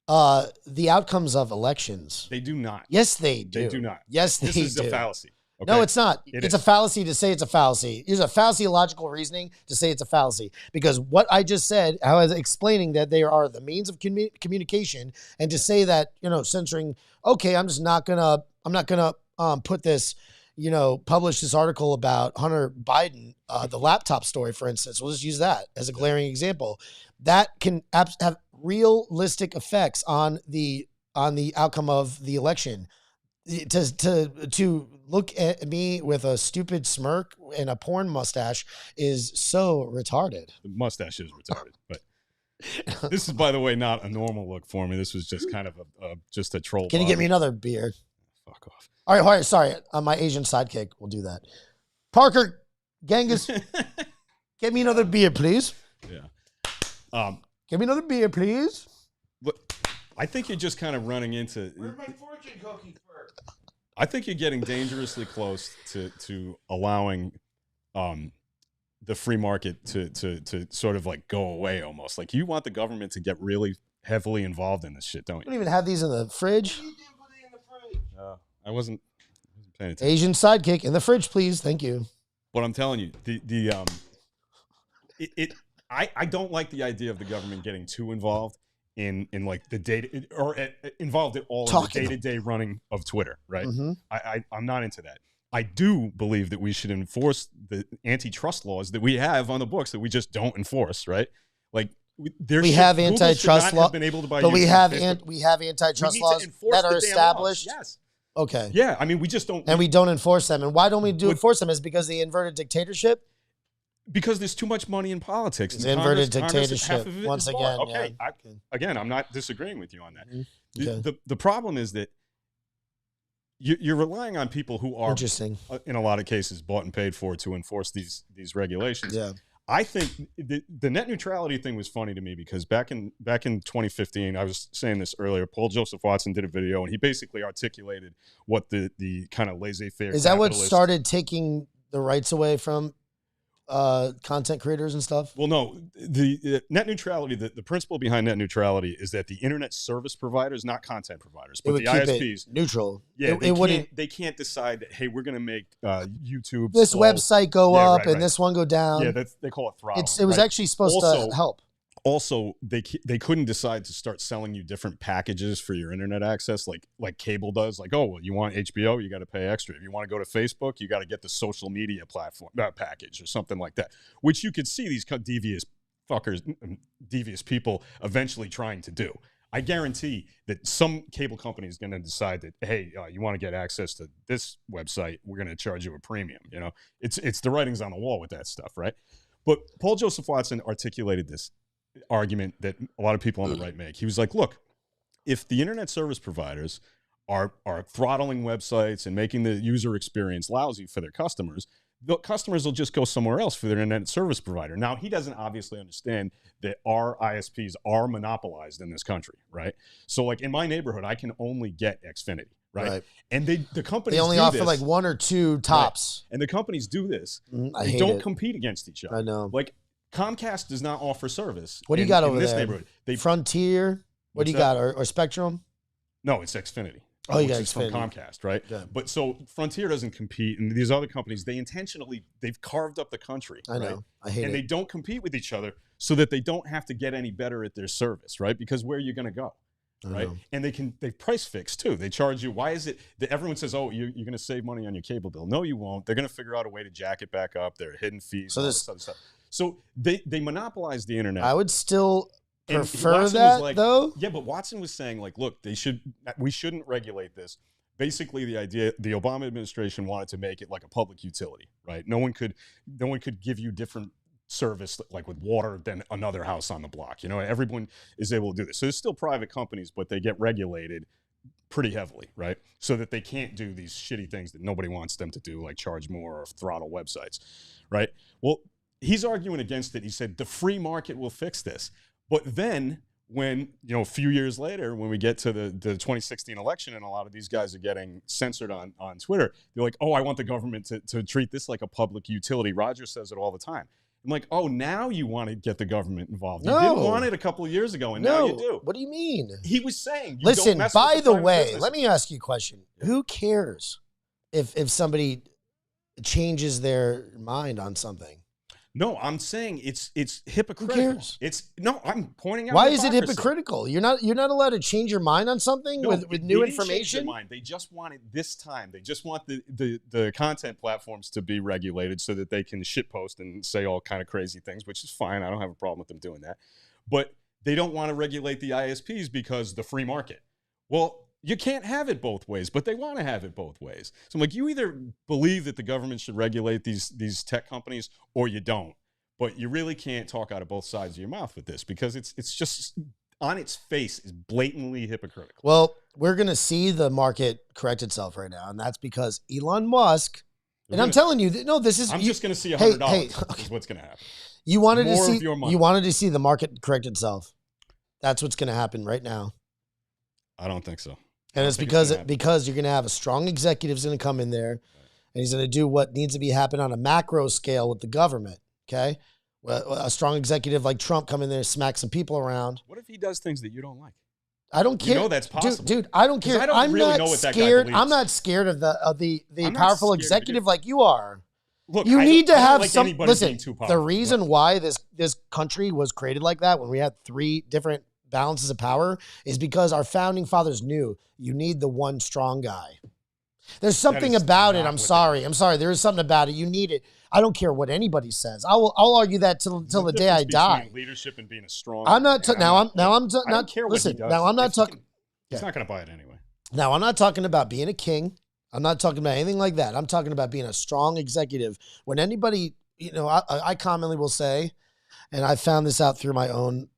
the outcomes of elections. They do not. Yes, they do. They do not. Yes, they This is do. a fallacy. Okay? No, it's not. It It's is. a fallacy to say it's a fallacy. It's a fallacy-logical reasoning to say it's a fallacy. Because what I just said, I was explaining that they are the means of communication, and to say that, censoring, okay, I'm not gonna put this, publish this article about Hunter Biden, the laptop story, for instance. We'll just use that as a glaring example. That can have realistic effects on the outcome of the election. To look at me with a stupid smirk and a porn mustache is so retarded. The mustache is retarded, but This is, by the way, not a normal look for me. This was just kind of just a troll. Can you get me another beer? Fuck off. All right, sorry. My Asian sidekick will do that. Parker, Genghis, get me another beer, please. Yeah. Get me another beer, please. Look, I think you're just kind of running into. Where's my fortune cookie first? I think you're getting dangerously close to allowing the free market to sort of like go away almost. Like you want the government to get really heavily involved in this shit, don't You you? don't even have these in the fridge. You didn't put it in the fridge. I wasn't paying attention. Asian sidekick in the fridge, please. Thank you. But I'm telling you, I don't like the idea of the government getting too involved in like the data or involved at all in the day-to-day running of Twitter, right? Mm-hmm. I'm not into that. I do believe that we should enforce the antitrust laws that we have on the books that we just don't enforce, right? Like we have antitrust laws, but we have antitrust laws that are established. Yes. Okay. Yeah, I mean, we just don't, and we don't enforce them. And why don't we enforce them? Is because the inverted dictatorship. Because there's too much money in politics. It's inverted dictatorship. Once again, okay. Yeah. Again, I'm not disagreeing with you on that. Okay. The problem is that you're relying on people who are, interesting, in a lot of cases, bought and paid for to enforce these regulations. Yeah. I think the net neutrality thing was funny to me because back in 2015, I was saying this earlier, Paul Joseph Watson did a video and he basically articulated what the kind of laissez-faire is that what started taking the rights away from content creators and stuff? Well, no, the net neutrality, the principle behind net neutrality is that the internet service providers, not content providers, but the ISPs, neutral. Yeah, they can't decide that, hey, we're going to make YouTube this website go up and this one go down. Yeah, they call it throttling. It was actually supposed to help. Also, they couldn't decide to start selling you different packages for your internet access, like cable does. Like, oh, well, you want HBO, you got to pay extra. If you want to go to Facebook, you got to get the social media platform package or something like that. Which you could see these devious people eventually trying to do. I guarantee that some cable company is going to decide that, hey, you want to get access to this website, we're going to charge you a premium. You know, it's the writings on the wall with that stuff, right? But Paul Joseph Watson articulated this argument that a lot of people on the right make. He was like, look, if the internet service providers are throttling websites and making the user experience lousy for their customers, the customers will just go somewhere else for their internet service provider. Now, he doesn't obviously understand that our ISPs are monopolized in this country, right? So like in my neighborhood, I can only get Xfinity, right? And the companies only offer like one or two tops. Right? And the companies do this. They don't compete against each other. I know. Like Comcast does not offer service. What do you got over this there? Neighborhood. Frontier. What do you got? Or Spectrum? No, it's Xfinity. Oh, you got Xfinity from Comcast, right? Yeah. But so Frontier doesn't compete, and these other companies, they've carved up the country. I know. Right? I hate it. And they don't compete with each other so that they don't have to get any better at their service, right? Because where are you going to go? Right. And they price fix too. They charge you. Why is it that everyone says, oh, you're going to save money on your cable bill? No, you won't. They're going to figure out a way to jack it back up. There are hidden fees. So this other stuff. So they monopolize the internet. I would still prefer that though. Yeah, but Watson was saying like, look, we shouldn't regulate this. Basically, the Obama administration wanted to make it like a public utility, right? No one could give you different service like with water than another house on the block. You know, everyone is able to do this. So there's still private companies, but they get regulated pretty heavily, right? So that they can't do these shitty things that nobody wants them to do, like charge more or throttle websites, right? Well, he's arguing against it. He said the free market will fix this. But then when, a few years later, when we get to the 2016 election and a lot of these guys are getting censored on Twitter, they're like, oh, I want the government to treat this like a public utility. Roger says it all the time. I'm like, oh, now you want to get the government involved. You didn't want it a couple of years ago, and now you do. What do you mean? He was saying, listen, by the way, let me ask you a question. Who cares if somebody changes their mind on something? No, I'm saying it's hypocritical. Who cares? I'm pointing out. Why is it hypocritical? You're not allowed to change your mind on something with new information. They just want it this time. They just want the content platforms to be regulated so that they can shitpost and say all kind of crazy things, which is fine. I don't have a problem with them doing that. But they don't want to regulate the ISPs because the free market. Well, you can't have it both ways, but they want to have it both ways. So I'm like, you either believe that the government should regulate these tech companies or you don't. but you really can't talk out of both sides of your mouth with this because it's just on its face is blatantly hypocritical. Well, we're going to see the market correct itself right now, and that's because Elon Musk, and I'm telling you, no, this is... I'm just going to see Hey, $100 is what's going to happen. You wanted to More see of your money. you wanted to see the market correct itself. That's what's going to happen right now. I don't think so. And it's because you're going to have a strong executive going to come in there, and he's going to do what needs to be happen on a macro scale with the government. Okay, well, a strong executive like Trump come in there, smack some people around. What if he does things that you don't like? I don't care. You know that's possible, dude. I don't care. I don't I'm really not know what that guy scared. believes. I'm not scared of the I'm not powerful scared executive like you are. Look, You I need don't- to I don't have like some. anybody Listen, being too the powerful. reason why this country was created like that, when we had 3 different balances of power, is because our founding fathers knew you need the one strong guy. There's something is about it. not I'm what sorry. There is something about it. You need it. I don't care what anybody says. I'll argue that till the day I die. Leadership and being a strong. I'm not. and I'm I not. don't care what Listen. he does. Now I'm not If talking. He's not going to buy it anyway. Now, I'm not talking about being a king. I'm not talking about anything like that. I'm talking about being a strong executive. When anybody, I commonly will say, and I found this out through my own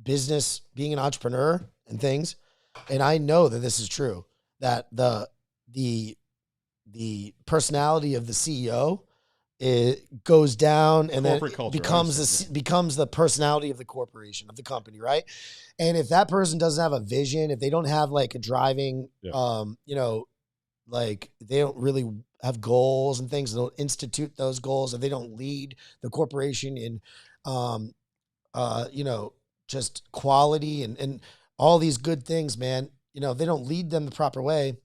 business, being an entrepreneur and things, and I know that this is true, that the personality of the CEO, it goes down and then Corporate culture, becomes the personality of the corporation, of the company, right? And if that person doesn't have a vision, if they don't have like a driving, like they don't really have goals and things, they don't institute those goals, if they don't lead the corporation in, just quality and all these good things, man, if they don't lead them the proper way,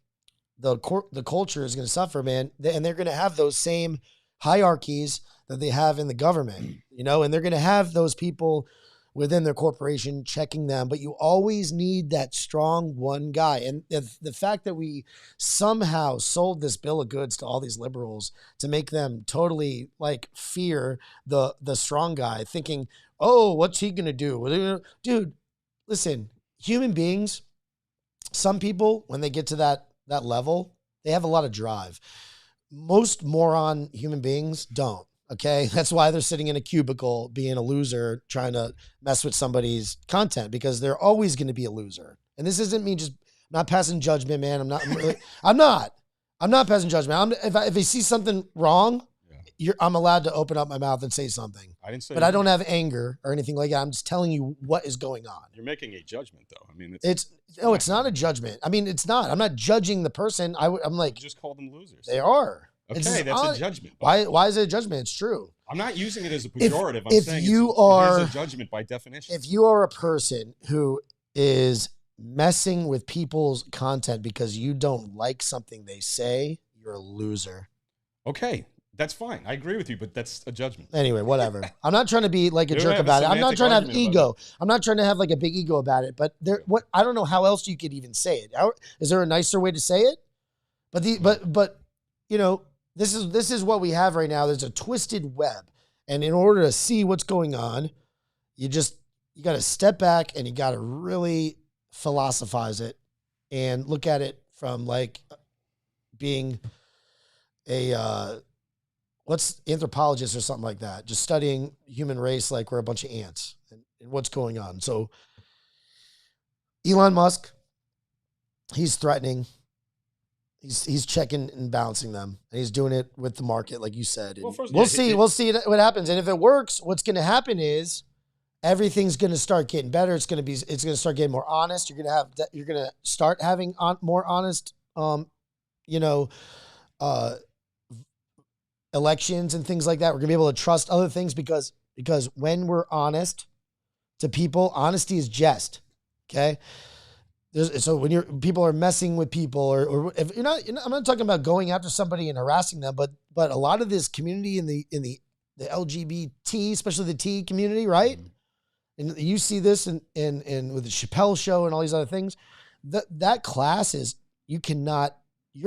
the culture is going to suffer, man. And they're going to have those same hierarchies that they have in the government, and they're going to have those people within their corporation checking them, but you always need that strong one guy. And the fact that we somehow sold this bill of goods to all these liberals to make them totally like fear the strong guy, thinking, oh, what's he going to do? Dude, listen, human beings, some people, when they get to that level, they have a lot of drive. Most moron human beings don't. Okay. That's why they're sitting in a cubicle being a loser, trying to mess with somebody's content, because they're always going to be a loser. And this isn't me just not passing judgment, man. I'm not passing judgment. If I see something wrong, I'm allowed to open up my mouth and say something. I didn't say, but I don't have anger or anything like that. I'm just telling you what is going on. You're making a judgment, though. I mean, it's not a judgment. I mean, it's not. I'm not judging the person. I'm like, you just call them losers. They are. Okay, that's a judgment. Why is it a judgment? It's true. I'm not using it as a pejorative. If saying you it is a judgment by definition. If you are a person who is messing with people's content because you don't like something they say, you're a loser. Okay, that's fine. I agree with you, but that's a judgment. Anyway, whatever. I'm not trying to be like a jerk about it. I'm not trying to have ego. I'm not trying to have like a big ego about it. But I don't know how else you could even say it. Is there a nicer way to say it? But this is what we have right now. There's a twisted web. And in order to see what's going on, you got to step back and you got to really philosophize it and look at it from like being a, what's anthropologist or something like that, just studying human race like we're a bunch of ants and what's going on. So Elon Musk, he's threatening. He's checking and balancing them, and he's doing it with the market, like you said. And we'll see what happens. And if it works, what's going to happen is everything's going to start getting better. It's going to start getting more honest. You're going to start having more honest, elections and things like that. We're going to be able to trust other things because when we're honest to people, honesty is just okay. So when people are messing with people, or if you're not, I'm not talking about going after somebody and harassing them, but a lot of this community in the LGBT, especially the T community, right? And you see this in with the Chappelle Show and all these other things. That class is you're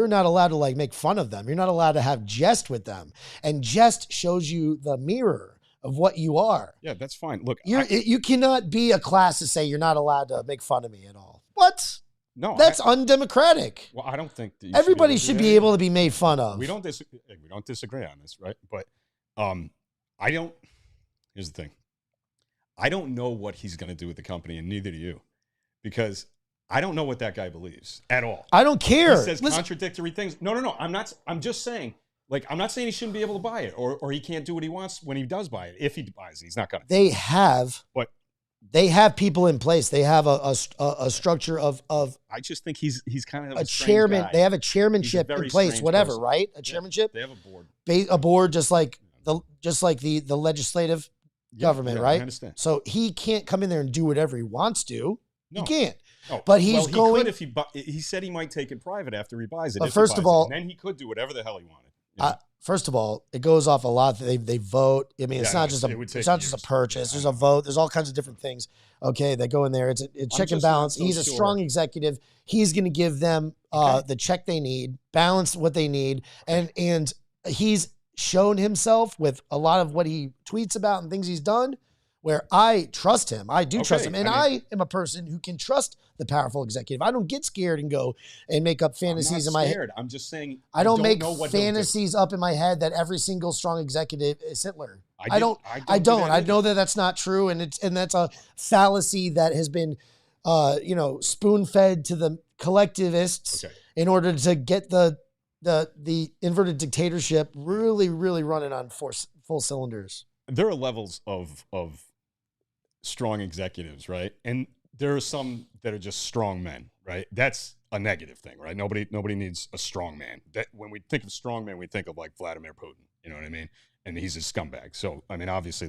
not allowed to like make fun of them. You're not allowed to have jest with them, and jest shows you the mirror of what you are. Yeah, that's fine. Look, you cannot be a class to say you're not allowed to make fun of me at all. What? No, that's undemocratic. Well, I don't think that everybody should be able to be made fun of. We don't disagree on this, right? But I don't. Here's the thing. I don't know what he's going to do with the company, and neither do you, because I don't know what that guy believes at all. I don't care. He says contradictory things. No. I'm just saying, like, I'm not saying he shouldn't be able to buy it or he can't do what he wants when he does buy it. If he buys it, he's not going to. They have people in place. They have a structure of. I just think he's kind of a chairman. guy. They have a chairmanship in place, whatever, person. right? A chairmanship. They have a board. A board, just like the legislative government, right? I understand. So he can't come in there and do whatever he wants to. No. He can't. Oh, but he's he going. Could if he said he might take it private after he buys it. But first of all, and then he could do whatever the hell he wanted. First of all, it goes off a lot. They vote. I mean, it's not just a purchase. There's a vote. There's all kinds of different things. Okay, that go in there. It's a check and balance. He's a strong executive. He's going to give them the check they need, balance what they need, and he's shown himself with a lot of what he tweets about and things he's done, where I trust him. I do trust him. And I am a person who can trust the powerful executive. I don't get scared and go and make up fantasies in my head. I'm just saying I don't make fantasies up in my head that every single strong executive is Hitler. I don't. I know that that's not true, and that's a fallacy that has been spoon-fed to the collectivists in order to get the inverted dictatorship really, really running on full cylinders. There are levels of strong executives, right? And there are some that are just strong men, right? That's a negative thing, right? Nobody needs a strong man. That when we think of strong man, we think of like Vladimir Putin. You know what I mean? And he's a scumbag. So I mean, obviously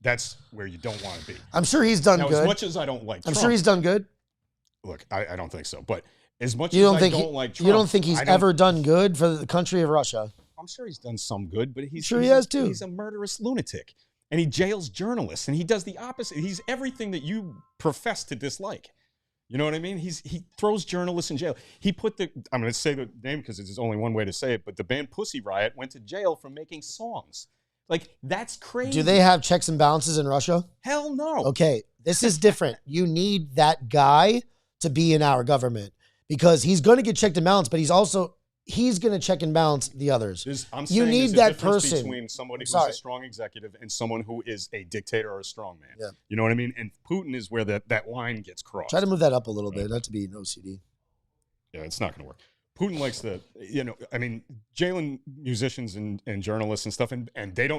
that's where you don't want to be. I'm sure he's done good. As much as I don't like Trump, I'm sure he's done good. Look, I don't think so. But as much as I don't like Trump, you don't think he's ever done good for the country of Russia? I'm sure he's done some good, but he has too. He's a murderous lunatic, and he jails journalists, and he does the opposite. He's everything that you profess to dislike. You know what I mean? He throws journalists in jail. He put I'm going to say the name because there's only one way to say it, but the band Pussy Riot went to jail for making songs. Like, that's crazy. Do they have checks and balances in Russia? Hell no. Okay, this is different. You need that guy to be in our government because he's going to get checked and balanced, but he's going to check and balance the others. You need that person between somebody who's a strong executive and someone who is a dictator or a strong man. Yeah. You know what I mean? And Putin is where that line gets crossed. Try to move that up a little bit, not to be an OCD. Yeah, it's not going to work. Putin likes jailing musicians and journalists and stuff, and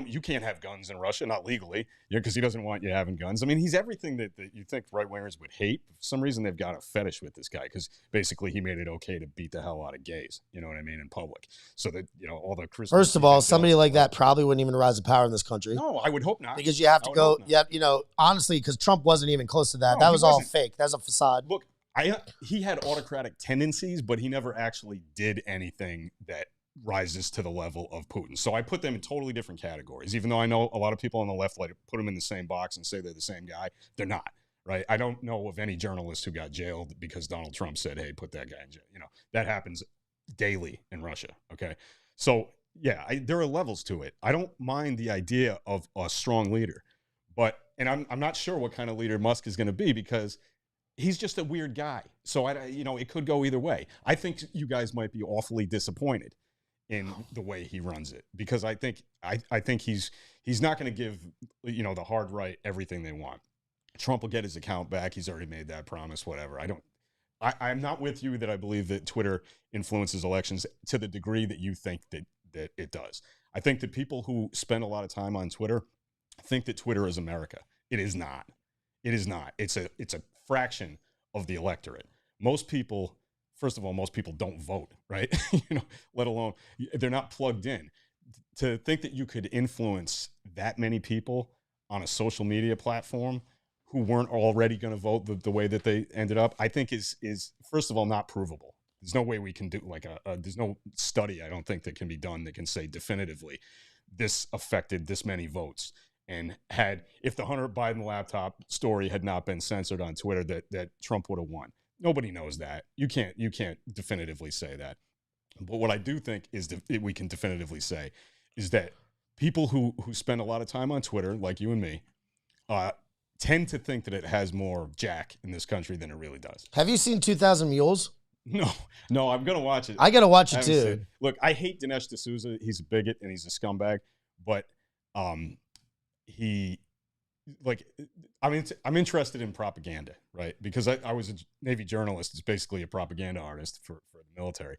you can't have guns in Russia, not legally, because he doesn't want you having guns. I mean, he's everything that you think right-wingers would hate. For some reason, they've got a fetish with this guy, because basically he made it okay to beat the hell out of gays, you know what I mean, in public. So that, all the Christmas... First of all, somebody like that probably wouldn't even rise to power in this country. No, I would hope not. Because you have to go, honestly, because Trump wasn't even close to that. No, that was all fake. That's a facade. Look, he had autocratic tendencies, but he never actually did anything that rises to the level of Putin. So I put them in totally different categories, even though I know a lot of people on the left like to put them in the same box and say they're the same guy. They're not, right? I don't know of any journalist who got jailed because Donald Trump said, hey, put that guy in jail. That happens daily in Russia, okay? So, yeah, there are levels to it. I don't mind the idea of a strong leader, and I'm not sure what kind of leader Musk is going to be because he's just a weird guy. So, it could go either way. I think you guys might be awfully disappointed in the way he runs it because I think he's not going to give, the hard right everything they want. Trump will get his account back. He's already made that promise, whatever. I'm not with you that I believe that Twitter influences elections to the degree that you think that it does. I think that people who spend a lot of time on Twitter think that Twitter is America. It is not. It is not. It's a fraction of the electorate. Most people don't vote, right? Let alone they're not plugged in. To think that you could influence that many people on a social media platform who weren't already going to vote the way that they ended up, I think is first of all not provable. There's no way we can do there's no study I don't think that can be done that can say definitively this affected this many votes. And if the Hunter Biden laptop story had not been censored on Twitter, that Trump would have won. Nobody knows that. You can't definitively say that. But what I do think is we can definitively say is that people who spend a lot of time on Twitter, like you and me, tend to think that it has more jack in this country than it really does. Have you seen 2,000 Mules? No, I'm gonna watch it. I gotta watch it too. Look, I hate Dinesh D'Souza. He's a bigot and he's a scumbag, but he like, I mean, I'm interested in propaganda, right? Because I was a Navy journalist. It's basically a propaganda artist for the military.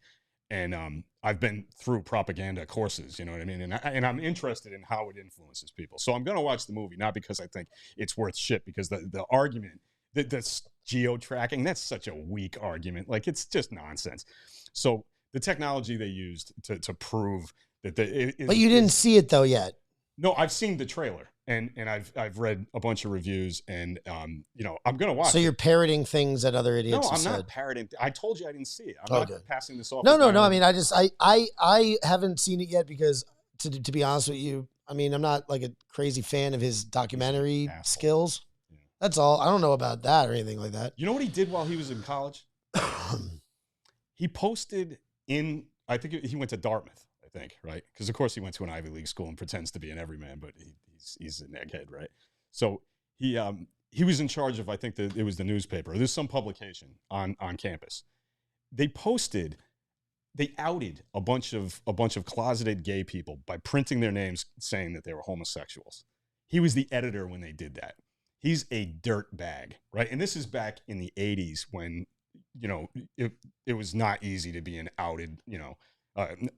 And I've been through propaganda courses, you know what I mean? And I'm interested in how it influences people. So I'm going to watch the movie, not because I think it's worth shit, because the argument, that's geo-tracking, that's such a weak argument. Like, it's just nonsense. So the technology they used to prove that but you didn't see it though yet. No, I've seen the trailer and I've read a bunch of reviews and you know, I'm gonna watch. So you're parroting things that other idiots. No, I'm said. not parroting. I told you I didn't see it. I'm not passing this off. No. I mean, I haven't seen it yet because to be honest with you, I mean, I'm not like a crazy fan of his documentary skills. Yeah. That's all. I don't know about that or anything like that. You know what he did while he was in college? He posted in, I think he went to Dartmouth. I think, right? Because of course he went to an Ivy League school and pretends to be an everyman, but he's an egghead, right? So he was in charge of, I think it was the newspaper. There's some publication on campus. They outed a bunch of closeted gay people by printing their names, saying that they were homosexuals. He was the editor when they did that. He's a dirt bag, right? And this is back in the 80s when, you know, it was not easy to be an outed, you know,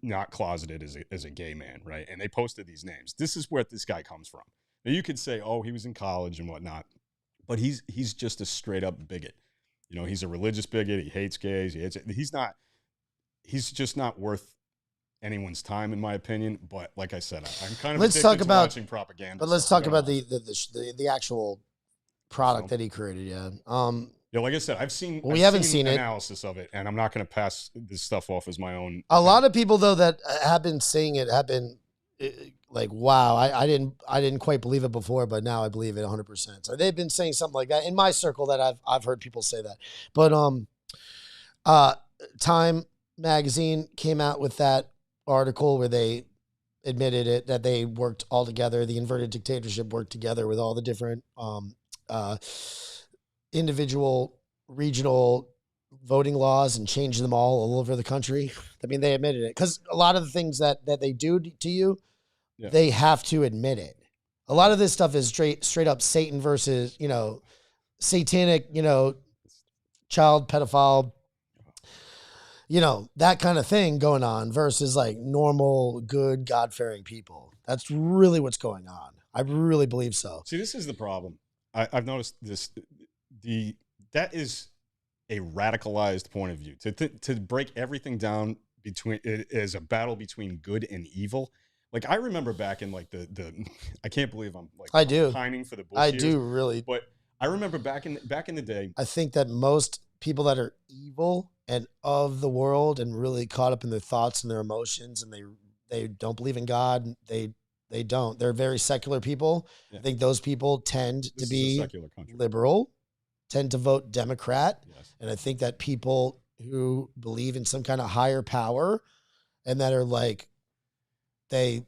not closeted as a gay man, right? And they posted these names. This is where this guy comes from. Now you could say, oh, he was in college and whatnot, but he's just a straight up bigot. You know, he's a religious bigot. He hates gays. He's just not worth anyone's time, in my opinion. But like I said, I'm kind of addicted to watching propaganda. But let's talk about the actual product that he created. Yeah. Yeah, like I said, I've seen analysis of it, and I'm not going to pass this stuff off as my own. A lot of people though that have been saying it have been like, "Wow, I didn't quite believe it before, but now I believe it 100%." So they've been saying something like that in my circle that I've heard people say that. But Time magazine came out with that article where they admitted it that they worked all together. The inverted dictatorship worked together with all the different individual regional voting laws and changed them all over the country. I mean, they admitted it because a lot of the things that they do to you, they have to admit it. A lot of this stuff is straight up Satan versus, you know, satanic, you know, child pedophile, you know, that kind of thing going on versus like normal, good, God-fearing people. That's really what's going on. I really believe so. See, this is the problem. I've noticed this. That is a radicalized point of view to break everything down between it as a battle between good and evil. Like I remember back in like the I can't believe I'm like pining for the Bush years, do really, but I remember back in the day. I think that most people that are evil and of the world and really caught up in their thoughts and their emotions and they don't believe in God. They don't. They're very secular people. Yeah. I think those people tend to be liberal, tend to vote Democrat. Yes. And I think that people who believe in some kind of higher power and that are like, they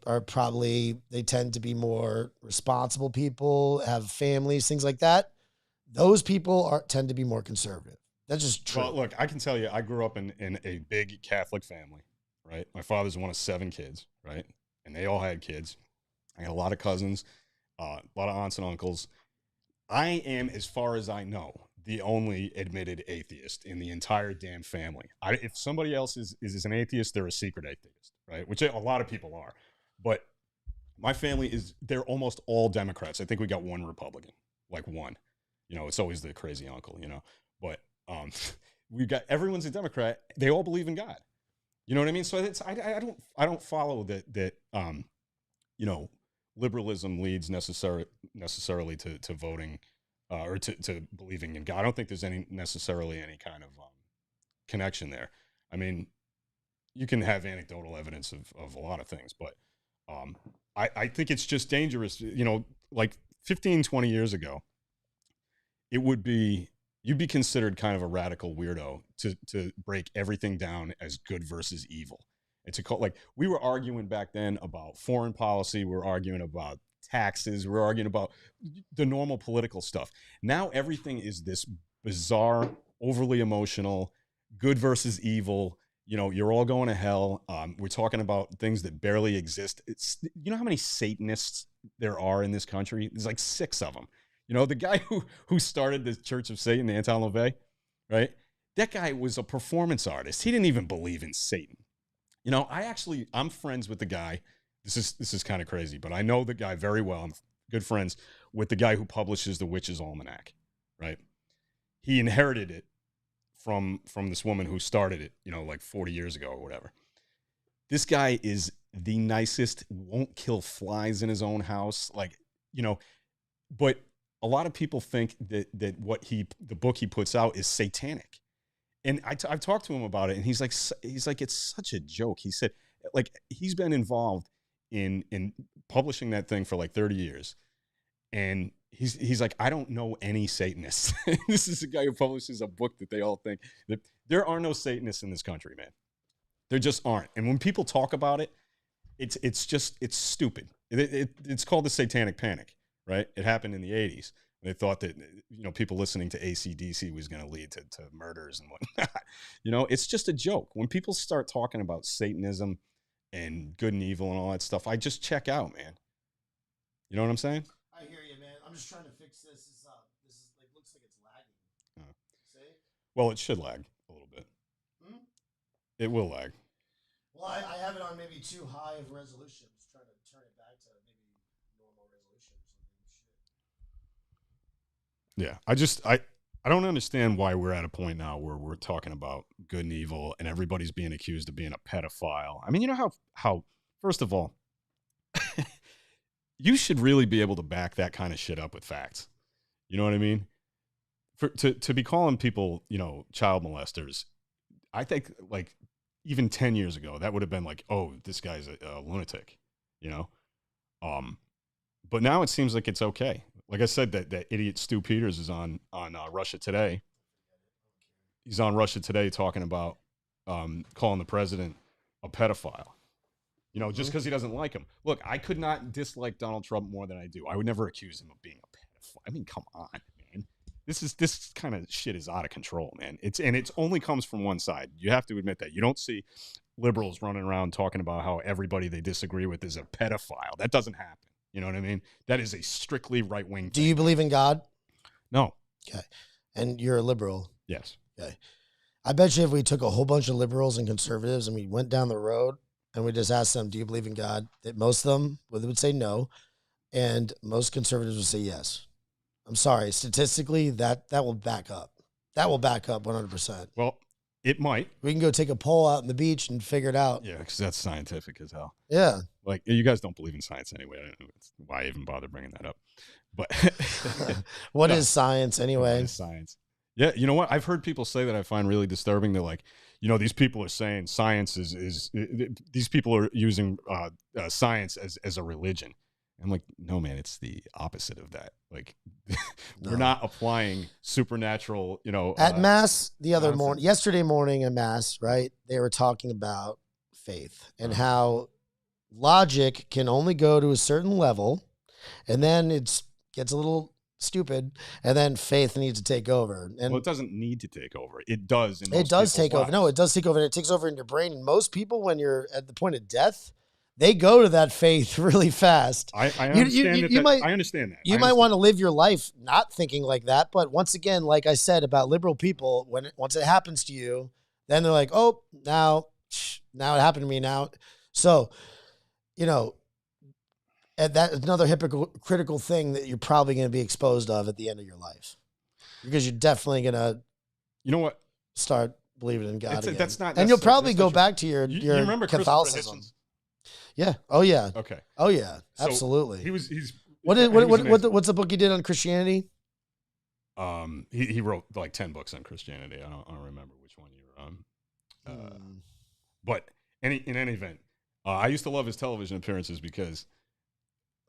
tend to be more responsible people, have families, things like that. Those people tend to be more conservative. That's just true. Well, look, I can tell you, I grew up in a big Catholic family, right? My father's one of 7 kids, right? And they all had kids. I got a lot of cousins, a lot of aunts and uncles. I am, as far as I know, the only admitted atheist in the entire damn family. If somebody else is an atheist, they're a secret atheist, right? Which a lot of people are. But my family they're almost all Democrats. I think we got one Republican, like one. You know, it's always the crazy uncle, you know. But everyone's a Democrat. They all believe in God. You know what I mean? So I don't follow that you know, liberalism leads necessarily to voting or to believing in God. I don't think there's necessarily any kind of connection there. I mean, you can have anecdotal evidence of a lot of things, but I think it's just dangerous. You know, like 15, 20 years ago, you'd be considered kind of a radical weirdo to break everything down as good versus evil. It's like we were arguing back then about foreign policy. We're arguing about taxes. We're arguing about the normal political stuff. Now everything is this bizarre, overly emotional, good versus evil. you're all going to hell. We're talking about things that barely exist. You know how many Satanists there are in this country? There's like 6 of them. The guy who started the Church of Satan, Anton LaVey, right? That guy was a performance artist. He didn't even believe in Satan. I'm friends with the guy. This is kind of crazy, but I know the guy very well. I'm good friends with the guy who publishes the Witch's Almanac, right? He inherited it from this woman who started it, like 40 years ago or whatever. This guy is the nicest, won't kill flies in his own house. But a lot of people think that the book he puts out is satanic. And I've talked to him about it, and he's like, it's such a joke. He said, like, he's been involved in publishing that thing for like 30 years. And he's like, I don't know any Satanists. This is a guy who publishes a book that they all think that there are no Satanists in this country, man. There just aren't. And when people talk about it, it's stupid. It's called the Satanic Panic, right? It happened in the 80s. They thought that, people listening to AC/DC was going to lead to murders and whatnot. It's just a joke. When people start talking about Satanism and good and evil and all that stuff, I just check out, man. You know what I'm saying? I hear you, man. I'm just trying to fix this. This is like, looks like it's lagging. See? Well, it should lag a little bit. It will lag. Well, I have it on maybe too high of resolution. I'm just trying to turn it back to maybe normal resolution or something. Yeah, I don't understand why we're at a point now where we're talking about good and evil and everybody's being accused of being a pedophile. I mean, you know how first of all, you should really be able to back that kind of shit up with facts. You know what I mean? To be calling people, child molesters, I think like even 10 years ago, that would have been like, oh, this guy's a lunatic, but now it seems like it's okay. Like I said, that idiot Stu Peters is on Russia Today. He's on Russia Today talking about calling the president a pedophile. Just because he doesn't like him. Look, I could not dislike Donald Trump more than I do. I would never accuse him of being a pedophile. I mean, come on, man. This kind of shit is out of control, man. It only comes from one side. You have to admit that. You don't see liberals running around talking about how everybody they disagree with is a pedophile. That doesn't happen. You know what I mean? That is a strictly right-wing thing. Do you believe in God? No. Okay. And you're a liberal? Yes. Okay. I bet you if we took a whole bunch of liberals and conservatives and we went down the road and we just asked them, do you believe in God? That most of them would say no. And most conservatives would say yes. I'm sorry. Statistically, that will back up. That will back up 100%. Well, it might. We can go take a poll out on the beach and figure it out. Yeah, because that's scientific as hell. Yeah. Like, you guys don't believe in science anyway. I don't know why I even bother bringing that up. But what is science anyway? What is science? Yeah, you know what? I've heard people say that I find really disturbing. They're like, these people are saying science is these people are using science as a religion. I'm like, no, man, it's the opposite of that. Like, we're not applying supernatural, At Mass yesterday morning at Mass, right? They were talking about faith and how logic can only go to a certain level, and then it gets a little stupid, and then faith needs to take over. And it doesn't need to take over. It does. It does take over. No, it does take over. And it takes over in your brain. And most people, when you're at the point of death, they go to that faith really fast. I understand I understand that. You might want to live your life not thinking like that. But once again, like I said about liberal people, once it happens to you, then they're like, oh, now it happened to me now. So, and that's another hypocritical thing that you're probably going to be exposed of at the end of your life, because you're definitely going to, start believing in God again. That's not, and you'll probably go back to your remember Catholicism. Yeah. Oh yeah. Okay. Oh yeah. So Absolutely. What's the book he did on Christianity? He wrote like 10 books on Christianity. I don't remember which one you were on. But in any event, I used to love his television appearances because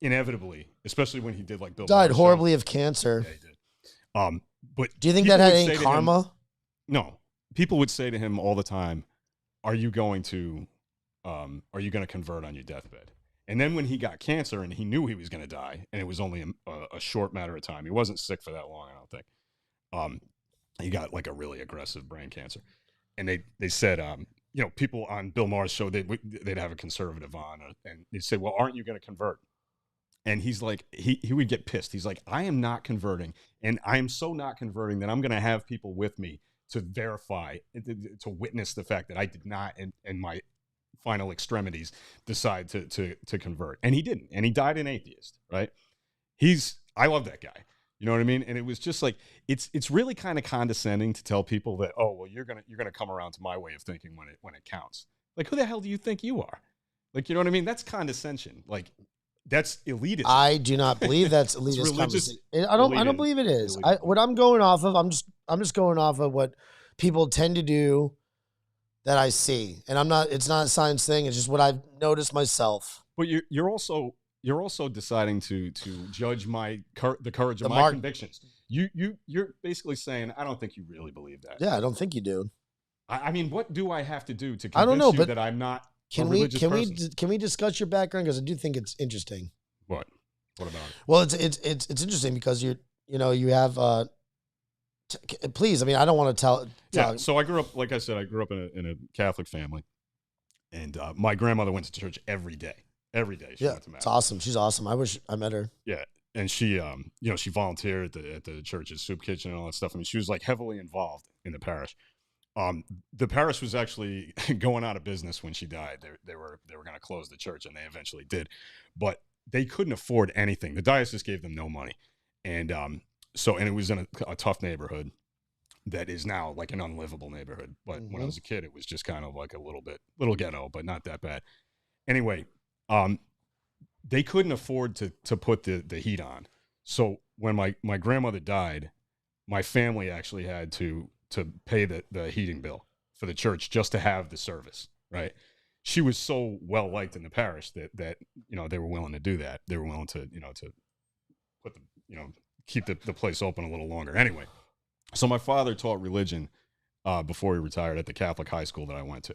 inevitably, especially when he did like Bill died Maher's horribly show. of cancer. Yeah, he did. But do you think that had any karma? No. People would say to him all the time, are you going to convert on your deathbed? And then when he got cancer and he knew he was going to die, and it was only a short matter of time, he wasn't sick for that long, I don't think. He got like a really aggressive brain cancer. And they said, people on Bill Maher's show, they'd have a conservative on, and they'd say, well, aren't you going to convert? And he's like, he would get pissed. He's like, I am not converting, and I am so not converting that I'm going to have people with me to verify, to witness the fact that I did not, in my final extremities, decide to convert. And he didn't, and he died an atheist, right? I love that guy. You know what I mean? And it was just like, it's really kind of condescending to tell people that, oh, well, you're gonna come around to my way of thinking when it counts. Like, who the hell do you think you are? Like, you know what I mean? That's condescension. Like, that's elitist. I do not believe that's elitist. religious. I don't believe it is. What I'm going off of, I'm just going off of what people tend to do that I see, and it's not a science thing. It's just what I've noticed myself. But you're also deciding to judge the courage of my convictions. You're basically saying, I don't think you really believe that. Yeah, I don't think you do. I mean, what do I have to do to I don't know, convince you but that I'm not can a we religious person? can we discuss your background, because I do think it's interesting. What about it? Well, it's interesting because you have please, I mean, I don't want to tell. Yeah, so I grew up, like I said, in a Catholic family, and my grandmother went to church every day. Every day she went to mass. It's awesome. She's awesome. I wish I met her. Yeah, and she she volunteered at the church's soup kitchen and all that stuff. I mean, she was like heavily involved in the parish. The parish was actually going out of business when she died. They were going to close the church, and they eventually did, but they couldn't afford anything. The diocese gave them no money, and it was in a tough neighborhood that is now like an unlivable neighborhood. But when I was a kid, it was just kind of like a little ghetto, but not that bad. Anyway, they couldn't afford to put the heat on. So when my grandmother died, my family actually had to pay the heating bill for the church just to have the service, right? She was so well liked in the parish that they were willing to do that. They were willing to to put keep the place open a little longer. Anyway, so my father taught religion before he retired at the Catholic high school that I went to,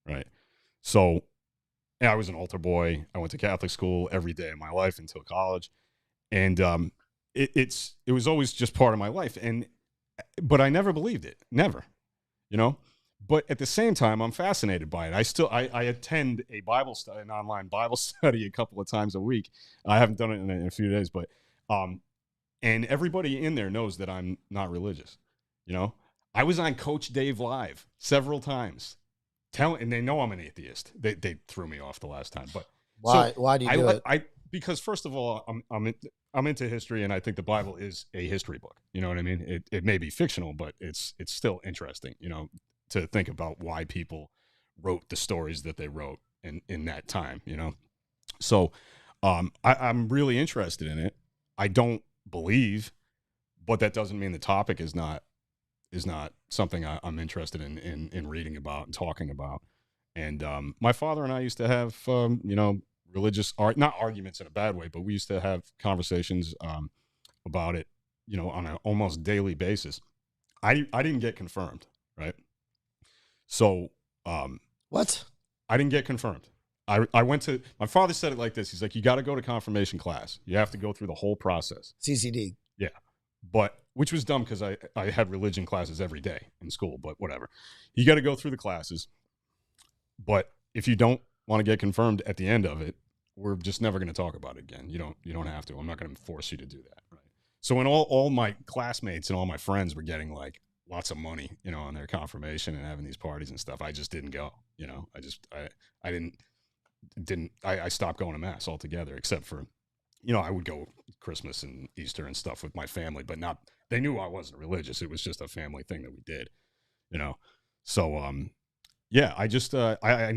right? So yeah, I was an altar boy. I went to Catholic school every day of my life until college, and it was always just part of my life. But I never believed it, never, But at the same time, I'm fascinated by it. I attend a Bible study, an online Bible study, a couple of times a week. I haven't done it in a few days, but and everybody in there knows that I'm not religious. I was on Coach Dave Live several times. And they know I'm an atheist. They threw me off the last time, but why do you do it? Because first of all, I'm into history, and I think the Bible is a history book. You know what I mean? It may be fictional, but it's still interesting. To think about why people wrote the stories that they wrote in that time. So I'm really interested in it. I don't believe, but that doesn't mean the topic is not something I'm interested in reading about and talking about. And my father and I used to have religious not arguments in a bad way, but we used to have conversations about it on an almost daily basis. I didn't get confirmed, right? So what? I didn't get confirmed. I went to, my father said it like this. He's like, you got to go to confirmation class. You have to go through the whole process. CCD. Yeah. But which was dumb because I had religion classes every day in school, but whatever. You got to go through the classes. But if you don't want to get confirmed at the end of it, we're just never going to talk about it again. You don't have to. I'm not going to force you to do that. Right. So when all my classmates and all my friends were getting like lots of money, on their confirmation and having these parties and stuff, I just didn't go. I stopped going to mass altogether, except for, I would go Christmas and Easter and stuff with my family, but they knew I wasn't religious. It was just a family thing that we did, So, yeah, I just, I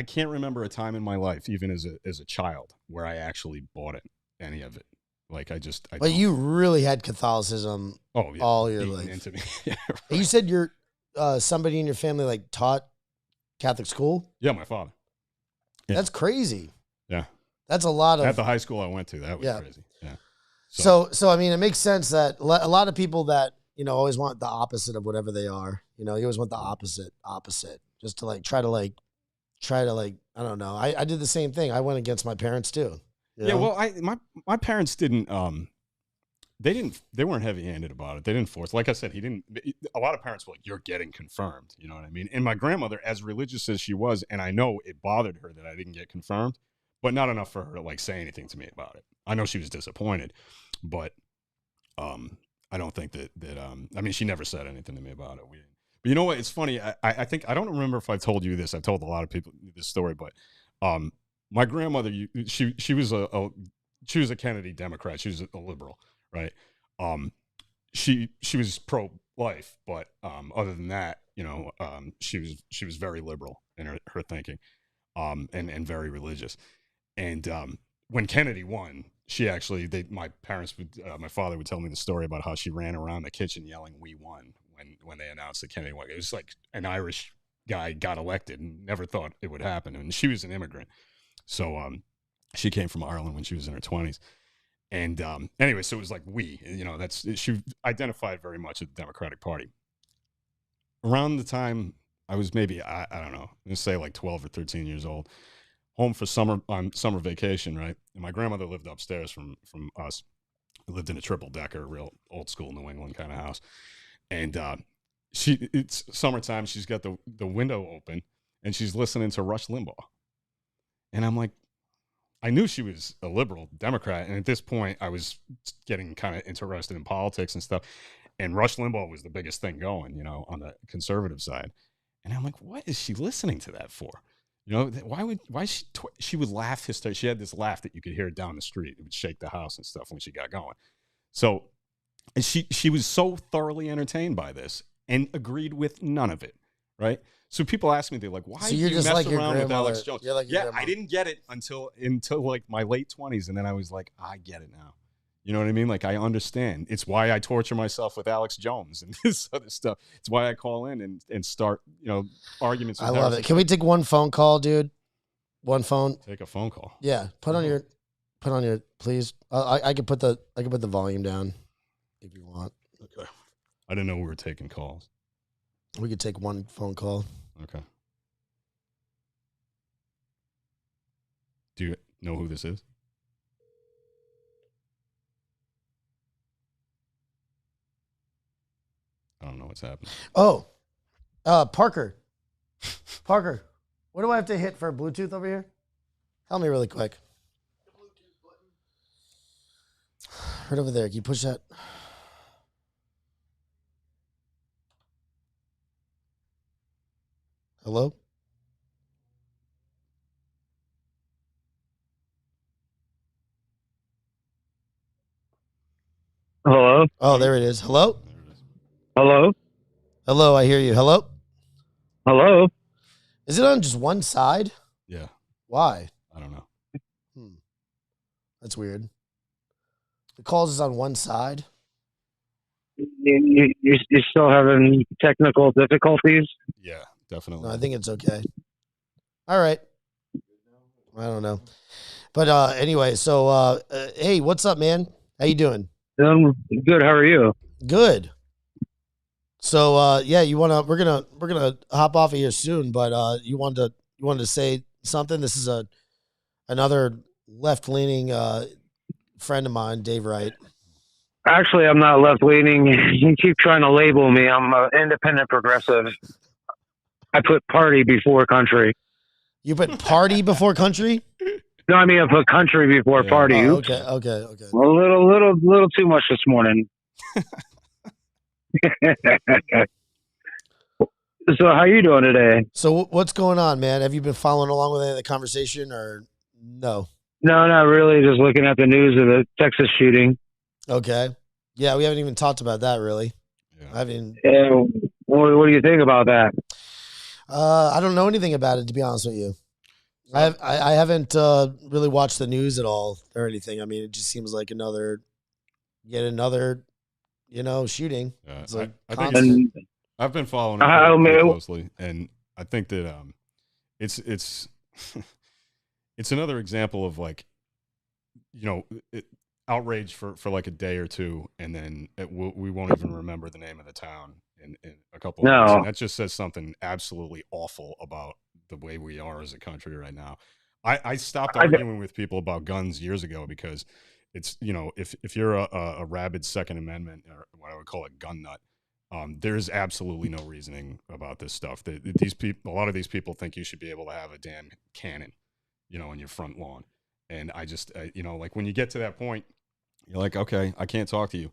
can't remember a time in my life, even as a child, where I actually bought any of it. Like But you really had Catholicism all your life. Into me. Yeah, right. You said you're somebody in your family like taught Catholic school? Yeah, my father. Yeah. That's crazy. Yeah. That's a lot of. At the high school I went to, that was crazy. Yeah. So I mean, it makes sense that a lot of people that, always want the opposite of whatever they are. You always want the opposite, just to try to I don't know. I did the same thing. I went against my parents too. Yeah. Well, my parents didn't, they weren't heavy-handed about it. They didn't force. Like I said, a lot of parents were like, "You're getting confirmed." You know what I mean? And my grandmother, as religious as she was, and I know it bothered her that I didn't get confirmed, but not enough for her to like say anything to me about it. I know she was disappointed, but I don't think that I mean, she never said anything to me about it. But you know what? It's funny. I think I don't remember if I told you this. I've told a lot of people this story, but my grandmother, she was a Kennedy Democrat. She was a liberal, right? She was pro-life, but other than that, you know, she was very liberal in her thinking, and very religious. And when Kennedy won, she actually, my father would tell me the story about how she ran around the kitchen yelling, "We won," when they announced that Kennedy won. It was like an Irish guy got elected and never thought it would happen. And she was an immigrant. So she came from Ireland when she was in her 20s. And anyway, so it was like she identified very much with the Democratic Party. Around the time I was maybe, I don't know, let's say like 12 or 13 years old, home for summer vacation, right? And my grandmother lived upstairs from us. We lived in a triple decker, real old school New England kind of house. And it's summertime. She's got the window open and she's listening to Rush Limbaugh. And I'm like, I knew she was a liberal Democrat. And at this point I was getting kind of interested in politics and stuff. And Rush Limbaugh was the biggest thing going, you know, on the conservative side. And I'm like, what is she listening to that for? You know, why she would laugh hysterically. She had this laugh that you could hear down the street. It would shake the house and stuff when she got going. So she was so thoroughly entertained by this and agreed with none of it, right? So people ask me, they're like, why do you mess like around with Alex Jones? Like I didn't get it until like my late 20s. And then I was like, I get it now. You know what I mean? Like, I understand. It's why I torture myself with Alex Jones and this other stuff. It's why I call in and start, you know, arguments. I love it. Can we take one phone call, dude? One phone. Take a phone call. Yeah. Put on your, please. I could put the volume down if you want. Okay. I didn't know we were taking calls. We could take one phone call. Okay. Do you know who this is? I don't know what's happening. Oh, Parker. Parker, what do I have to hit for Bluetooth over here? Help me really quick. The Bluetooth button. Right over there. Can you push that? Hello? Hello? Oh, there it is. Hello? There it is. Hello? Hello, I hear you. Hello? Hello? Is it on just one side? Yeah. Why? I don't know. That's weird. The calls is on one side. You're still having technical difficulties? Yeah, definitely. No, I think it's okay. All right. I don't know. But anyway, so hey, what's up, man? How you doing? Good. How are you? Good. So yeah, we're gonna hop off of here soon, but you wanted to say something. This is another left-leaning friend of mine, Dave Wright. Actually, I'm not left-leaning. You keep trying to label me. I'm an independent progressive. I put party before country. You put party before country? No, I mean I put country before party. Oh, Oops. okay. A little too much this morning. So how you doing today? So what's going on, man? Have you been following along with any of the conversation or no? No, not really. Just looking at the news of the Texas shooting. Okay. Yeah, we haven't even talked about that really. Yeah. I haven't. What do you think about that? I don't know anything about it, to be honest with you. I haven't really watched the news at all or anything. I mean, it just seems like yet another, shooting. Yeah, It's like I think constant. I've been following it pretty closely, and I think that it's it's another example of like, outrage for like a day or two, and then we won't even remember the name of the town in a couple of weeks. And that just says something absolutely awful about the way we are as a country right now. I stopped arguing with people about guns years ago because it's, you know, if you're a rabid Second Amendment, or what I would call a gun nut, there's absolutely no reasoning about this stuff. These people, a lot of these people think you should be able to have a damn cannon, you know, on your front lawn. And I just, you know, like when you get to that point, you're like, okay, I can't talk to you.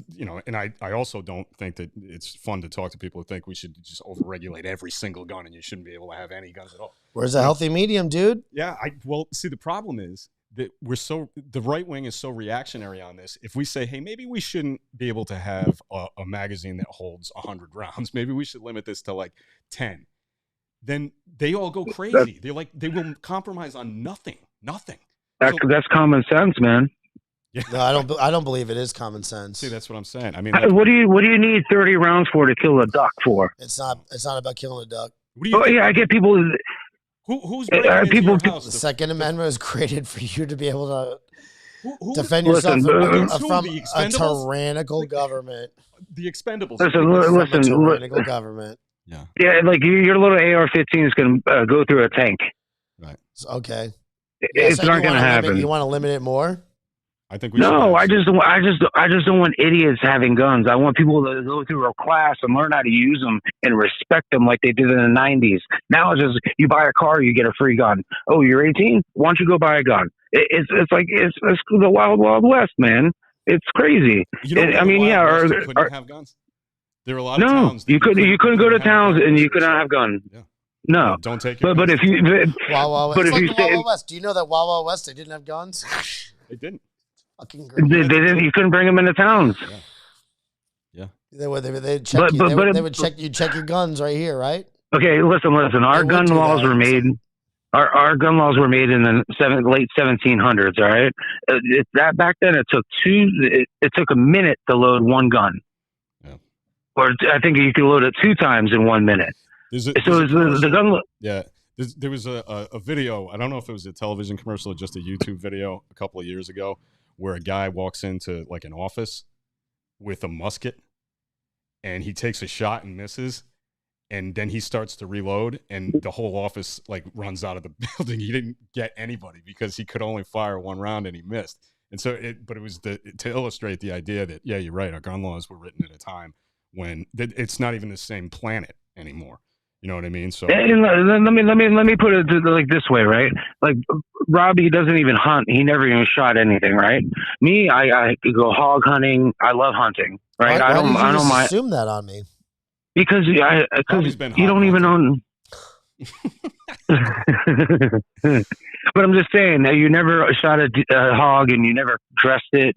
You know, and I also don't think that it's fun to talk to people who think we should just overregulate every single gun and you shouldn't be able to have any guns at all. Where's the healthy medium, dude? Yeah, well, see, the problem is that the right wing is so reactionary on this. If we say, hey, maybe we shouldn't be able to have a magazine that holds 100 rounds, maybe we should limit this to like 10, then they all go crazy. They're like, they will compromise on nothing. That's common sense, man. Yeah. No, I don't believe it is common sense. See, that's what I'm saying. I mean, What do you need 30 rounds for to kill a duck for? It's not about killing a duck. Yeah, I get people. Who's breaking into your house? The Second Amendment was created for you to be able to who defend yourself from the a tyrannical government. The Expendables. Listen, a tyrannical government. Yeah. Yeah, like your little AR-15 is going to go through a tank. Right. Okay. It's so not going to happen. You want to limit it more? I think we No, I just don't want idiots having guns. I want people to go through a class and learn how to use them and respect them like they did in the 90s. Now it's just you buy a car, you get a free gun. Oh, you're 18? Why don't you go buy a gun? It's like it's the wild west, man. It's crazy. I mean, yeah. Couldn't have guns. There are a lot of towns. You couldn't go to towns and you couldn't have guns. Yeah. No, don't take it. But if you Wild but West. if you say Wild West, do you know that Wild West they didn't have guns? They didn't. Fucking they didn't. You couldn't bring them into towns. Yeah. They'd check you. They would check you. Check your guns right here, right? Okay, listen. Our gun laws were made. Our gun laws were made in the late 1700s. All right, that back then it took it took a minute to load one gun, or I think you could load it 2 times in 1 minute. The gun. Yeah. There was a video. I don't know if it was a television commercial or just a YouTube video a couple of years ago where a guy walks into like an office with a musket and he takes a shot and misses. And then he starts to reload and the whole office like runs out of the building. He didn't get anybody because he could only fire 1 round and he missed. And so but it was to illustrate the idea that, yeah, you're right. Our gun laws were written at a time when it's not even the same planet anymore. You know what I mean? So let me put it like this way, right? Like Robbie doesn't even hunt. He never even shot anything, right? Me, I go hog hunting. I love hunting, right? Why I don't mind. Assume that on me because you don't even own. But I'm just saying that you never shot a hog and you never dressed it.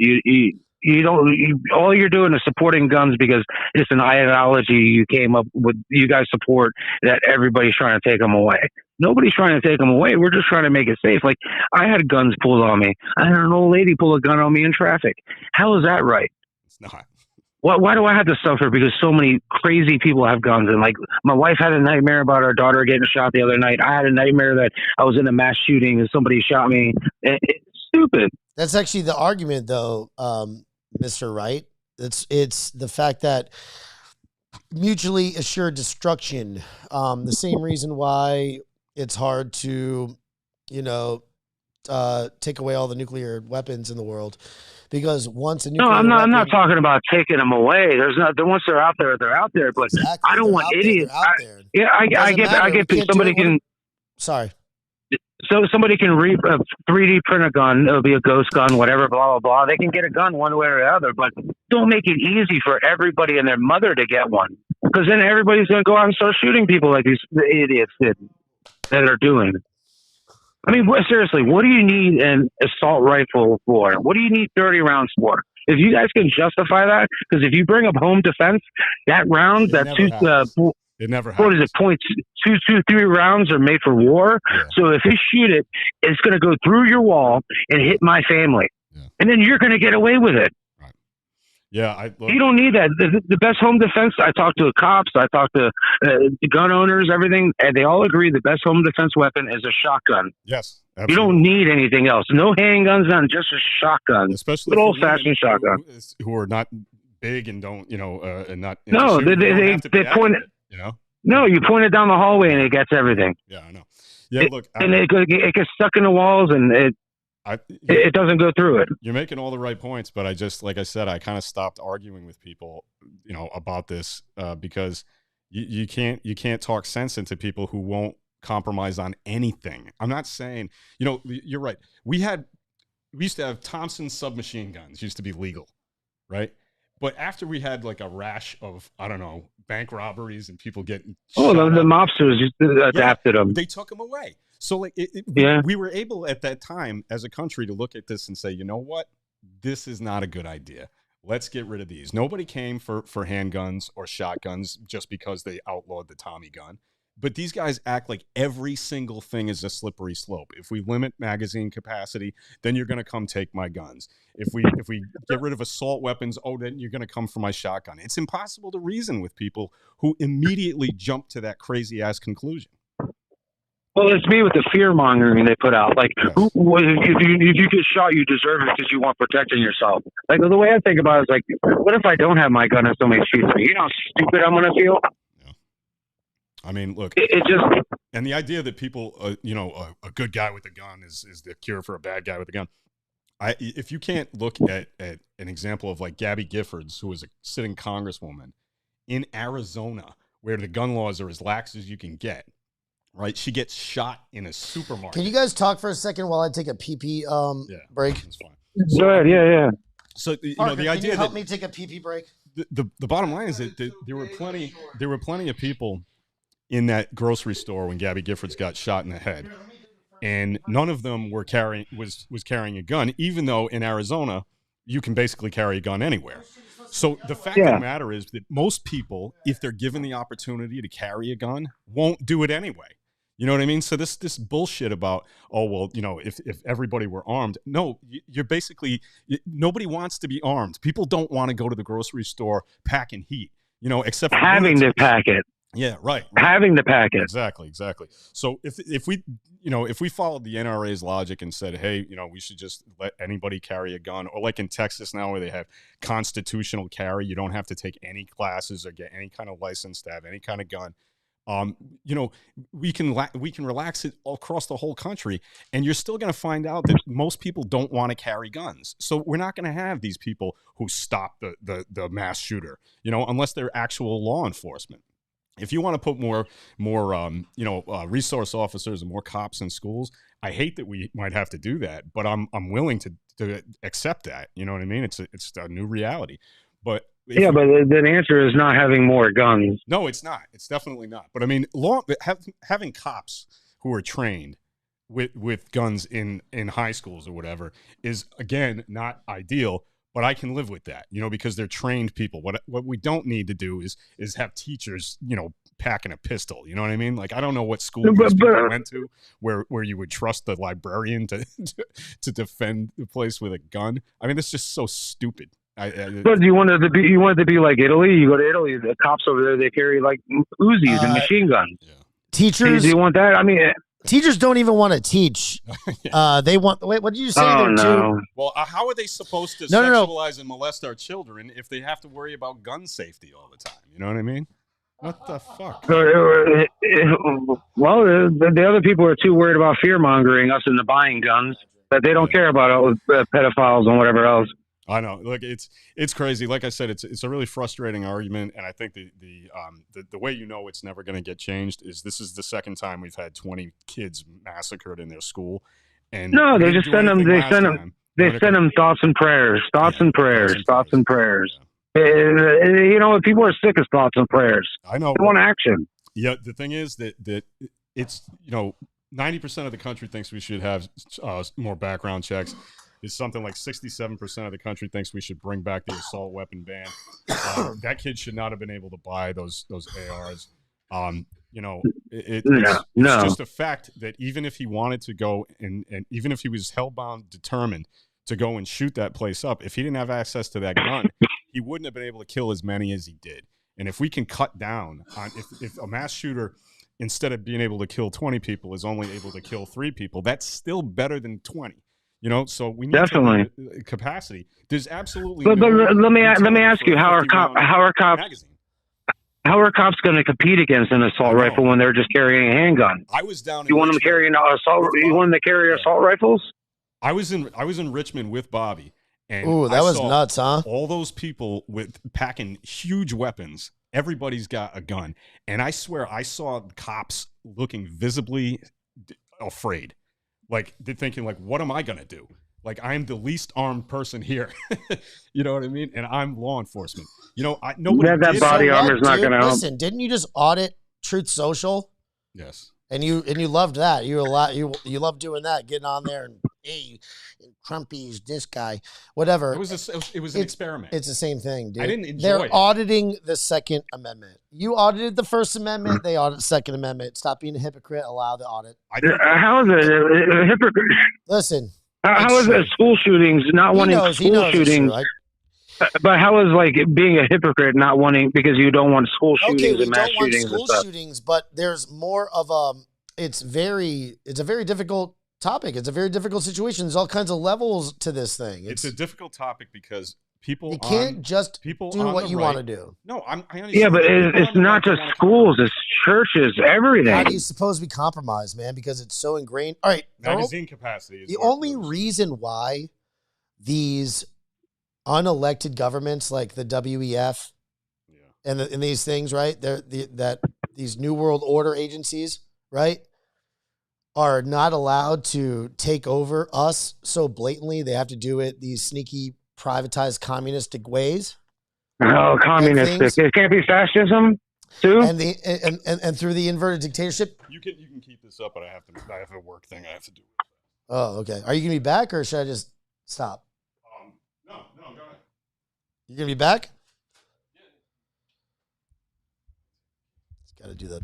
You don't. All you're doing is supporting guns because it's an ideology you came up with. You guys support that everybody's trying to take them away. Nobody's trying to take them away. We're just trying to make it safe. Like I had guns pulled on me. I had an old lady pull a gun on me in traffic. How is that right? It's not. Why do I have to suffer because so many crazy people have guns? And like my wife had a nightmare about our daughter getting shot the other night. I had a nightmare that I was in a mass shooting and somebody shot me. It's stupid. That's actually the argument, though, Mr. Wright. It's the fact that mutually assured destruction. The same reason why it's hard to, take away all the nuclear weapons in the world. Because once a nuclear I'm not talking about taking them away. Once they're out there, they're out there. But exactly. I don't want idiots. I get somebody can. Sorry. So somebody can 3D print a gun. It'll be a ghost gun, whatever, blah, blah, blah. They can get a gun one way or the other, but don't make it easy for everybody and their mother to get one. Because then everybody's going to go out and start shooting people like these idiots that are doing. I mean, seriously, what do you need an assault rifle for? What do you need 30 rounds for? If you guys can justify that, because if you bring up home defense, that round, it never happens. What is it? Points 2, 3 rounds are made for war. Yeah. So if you shoot it, it's going to go through your wall and hit my family, and then you're going to get away with it. Right. Yeah, you don't need that. The best home defense. I talked to cops. I talked to gun owners. Everything, and they all agree the best home defense weapon is a shotgun. Yes, absolutely. You don't need anything else. No handguns, none. Just a shotgun. Especially good old fashioned shotgun. Who are not big and don't, and not. No, they point. No, you point it down the hallway and it gets everything. Yeah, I know. Yeah, look, it gets stuck in the walls and It doesn't go through it. You're making all the right points, but like I said, I kind of stopped arguing with people, about this because you can't talk sense into people who won't compromise on anything. I'm not saying, you're right. We used to have Thompson submachine guns, used to be legal, right? But after we had like a rash of, I don't know, bank robberies and people getting the up, mobsters adapted them. They took them away. So like we were able at that time as a country to look at this and say, you know what, this is not a good idea. Let's get rid of these. Nobody came for handguns or shotguns just because they outlawed the Tommy gun. But these guys act like every single thing is a slippery slope. If we limit magazine capacity, then you're going to come take my guns. If we get rid of assault weapons, then you're going to come for my shotgun. It's impossible to reason with people who immediately jump to that crazy ass conclusion. Well, it's me with the fear mongering they put out. Like, if you get shot, you deserve it because you want protecting yourself. Like, the way I think about it is like, what if I don't have my gun and somebody shoots me? You know how stupid I'm going to feel? Yeah. I mean, look, it just. And the idea that people, a good guy with a gun is the cure for a bad guy with a gun. If you can't look at an example of like Gabby Giffords, who was a sitting congresswoman in Arizona, where the gun laws are as lax as you can get. Right, she gets shot in a supermarket. Can you guys talk for a second while I take a pee break? That's fine. Go ahead, yeah. So Parker, the idea can you help that me take a pee break? The bottom line is that there were plenty of people in that grocery store when Gabby Giffords got shot in the head, and none of them were carrying a gun, even though in Arizona you can basically carry a gun anywhere. So the fact of the matter is that most people, if they're given the opportunity to carry a gun, won't do it anyway. You know what I mean? So this bullshit about, if everybody were armed. No, you're basically, nobody wants to be armed. People don't want to go to the grocery store packing heat, except for having to pack it. Yeah, right. Having to pack it. Exactly. So if we followed the NRA's logic and said, hey, we should just let anybody carry a gun, or like in Texas now where they have constitutional carry, you don't have to take any classes or get any kind of license to have any kind of gun. We can relax it all across the whole country, and you're still going to find out that most people don't want to carry guns. So we're not going to have these people who stop the mass shooter, unless they're actual law enforcement. If you want to put more resource officers and more cops in schools, I hate that we might have to do that, but I'm willing to accept that. You know what I mean? It's a new reality, but. But the answer is not having more guns. No, it's not. It's definitely not. But I mean, having cops who are trained with guns in high schools or whatever is, again, not ideal. But I can live with that, because they're trained people. What we don't need to do is have teachers, packing a pistol. You know what I mean? Like, I don't know what school people went to where you would trust the librarian to defend the place with a gun. I mean, that's just so stupid. But you wanted to be like Italy? You go to Italy, the cops over there, they carry like Uzis and machine guns. Yeah. Teachers, do you want that? I mean, teachers don't even want to teach. They want. Wait, what did you say there too? Well, how are they supposed to sexualize and molest our children if they have to worry about gun safety all the time? You know what I mean? What the fuck? Well, the other people are too worried about fear mongering us into buying guns that they don't care about pedophiles and whatever else. I know. Look, it's crazy. Like I said, it's a really frustrating argument, and I think the way it's never going to get changed is this is the second time we've had 20 kids massacred in their school, and no, they just send them. They send them thoughts and prayers, thoughts and prayers. People are sick of thoughts and prayers. I know. They want action. Yeah, the thing is that it's 90% of the country thinks we should have more background checks. Is something like 67% of the country thinks we should bring back the assault weapon ban. That kid should not have been able to buy those ARs. It's just a fact that even if he wanted to go and even if he was hellbound, determined to go and shoot that place up, if he didn't have access to that gun, he wouldn't have been able to kill as many as he did. And if we can cut down on if a mass shooter, instead of being able to kill 20 people, is only able to kill 3 people, that's still better than 20. So we need definitely capacity. There's absolutely. But let me ask you, how are cops going to compete against an assault rifle when they're just carrying a handgun? I was down. You want them carrying assault? You want them to carry assault rifles? I was in Richmond with Bobby, and Ooh, that I was saw nuts, huh? all those people with packing huge weapons. Everybody's got a gun, and I swear I saw cops looking visibly afraid, like they're thinking, like, what am I gonna do? Like, I'm the least armed person here. You know what I mean? And I'm law enforcement. You know, nobody That did body so armor well. is not Dude, gonna help. listen, didn't you just audit Truth Social? Yes. And you loved that. You loved doing that, getting on there and hey, Trumpy's this guy, whatever. It was an experiment. It's the same thing, dude. I didn't enjoy They're it. auditing the Second Amendment. You audited the First Amendment. They audit the Second Amendment. Stop being a hypocrite. Allow the audit. How is it a hypocrite? Listen. How is it school shootings not wanting school shootings? But how is like being a hypocrite not wanting because you don't want school shootings Okay, we and mass don't want shootings school and stuff? shootings, but there's more of it's a very difficult topic. It's a very difficult situation. There's all kinds of levels to this thing. It's a difficult topic because people you can't just do what you want to do. No, I understand. Yeah, but it's not just schools, it's churches, everything. How do you suppose we compromise, man? Because it's so ingrained. All right, magazine capacity. Is the only reason why these unelected governments like the WEF and these things, right? These New World Order agencies, right, are not allowed to take over us so blatantly. They have to do it these sneaky, privatized, communistic ways. Oh, communistic! It can't be fascism too. And through the inverted dictatorship. You can keep this up, but I have a work thing I have to do. Oh, okay. Are you gonna be back, or should I just stop? No, go ahead. You gonna be back? Yeah. Just gotta do that.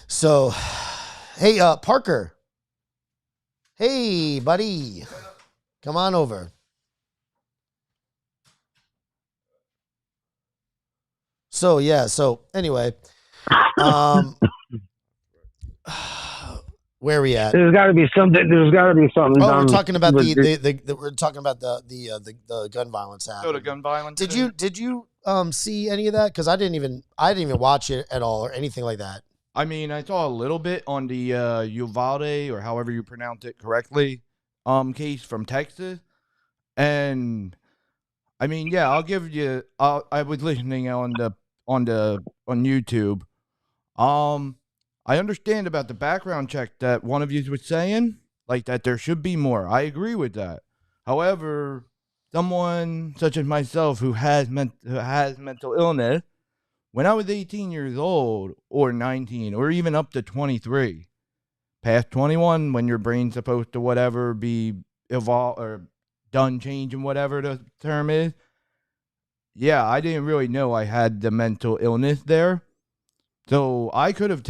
So, hey, Parker. Hey, buddy. Come on over. So, yeah. So, anyway, where are we at? There's got to be something. There's got to be something. Oh, we're talking about the gun violence happening. Go to gun violence. Did you see any of that? Because I didn't even watch it at all or anything like that. I mean, I saw a little bit on the Uvalde, or however you pronounce it correctly, case from Texas, and I mean, yeah, I'll give you. I was listening on YouTube. I understand about the background check that one of you was saying, like that there should be more. I agree with that. However, someone such as myself who has mental illness, when I was 18 years old or 19 or even up to 23, past 21 when your brain's supposed to whatever be evolved or done changing, whatever the term is. Yeah, I didn't really know I had the mental illness there. So I could have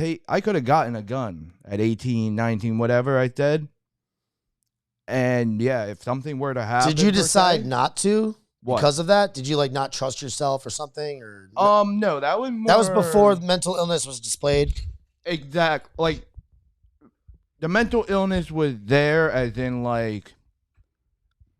gotten a gun at 18, 19, whatever I said. And yeah, if something were to happen. Did you decide not to? What? Because of that? Did you like not trust yourself or something? Or no, that was more, that was before the mental illness was displayed. Exact, like the mental illness was there, as in like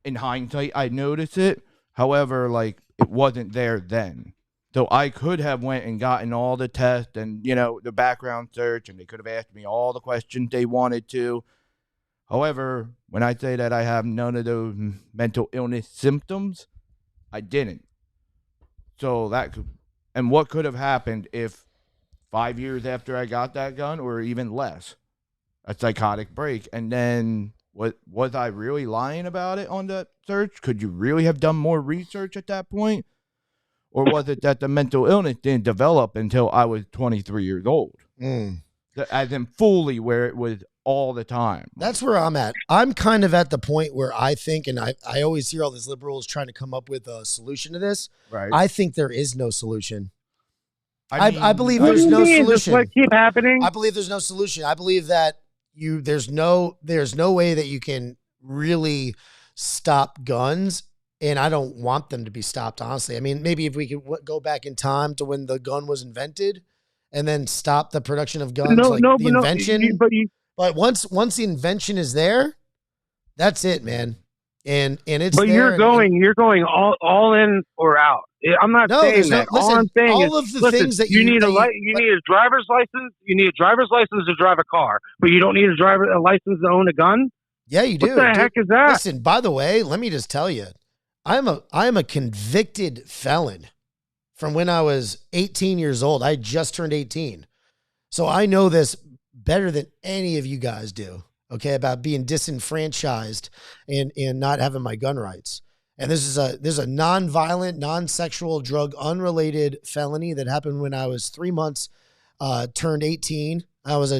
in hindsight, I noticed it. However, like it wasn't there then. So I could have went and gotten all the tests and, you know, the background search, and they could have asked me all the questions they wanted to. However, when I say that I have none of those mental illness symptoms, I didn't. So and what could have happened if 5 years after I got that gun, or even less, a psychotic break, and then was I really lying about it on the search? Could you really have done more research at that point? Or was it that the mental illness didn't develop until I was 23 years old? As in fully where it was all the time. That's where I'm at. I'm kind of at the point where I think, and I always hear all these liberals trying to come up with a solution to this. Right. I think there is no solution. I believe there's no solution. Just what keep happening? I believe there's no solution. I believe that there's no way that you can really stop guns. And I don't want them to be stopped, honestly. I mean, maybe if we could go back in time to when the gun was invented and then stop the production of guns, invention. But once the invention is there, that's it, man. And it's But there you're going all in or out. I'm not saying that. Listen, all I'm saying all is, of the things that you need a driver's license. You need a driver's license to drive a car, but you don't need a license to own a gun. Yeah, you do. What the heck is that? Listen, by the way, let me just tell you, I am a convicted felon from when I was 18 years old. I just turned 18. So I know this better than any of you guys do, okay, about being disenfranchised and not having my gun rights. And this is a non-violent, non-sexual, drug unrelated felony that happened when I was 3 months turned 18. I was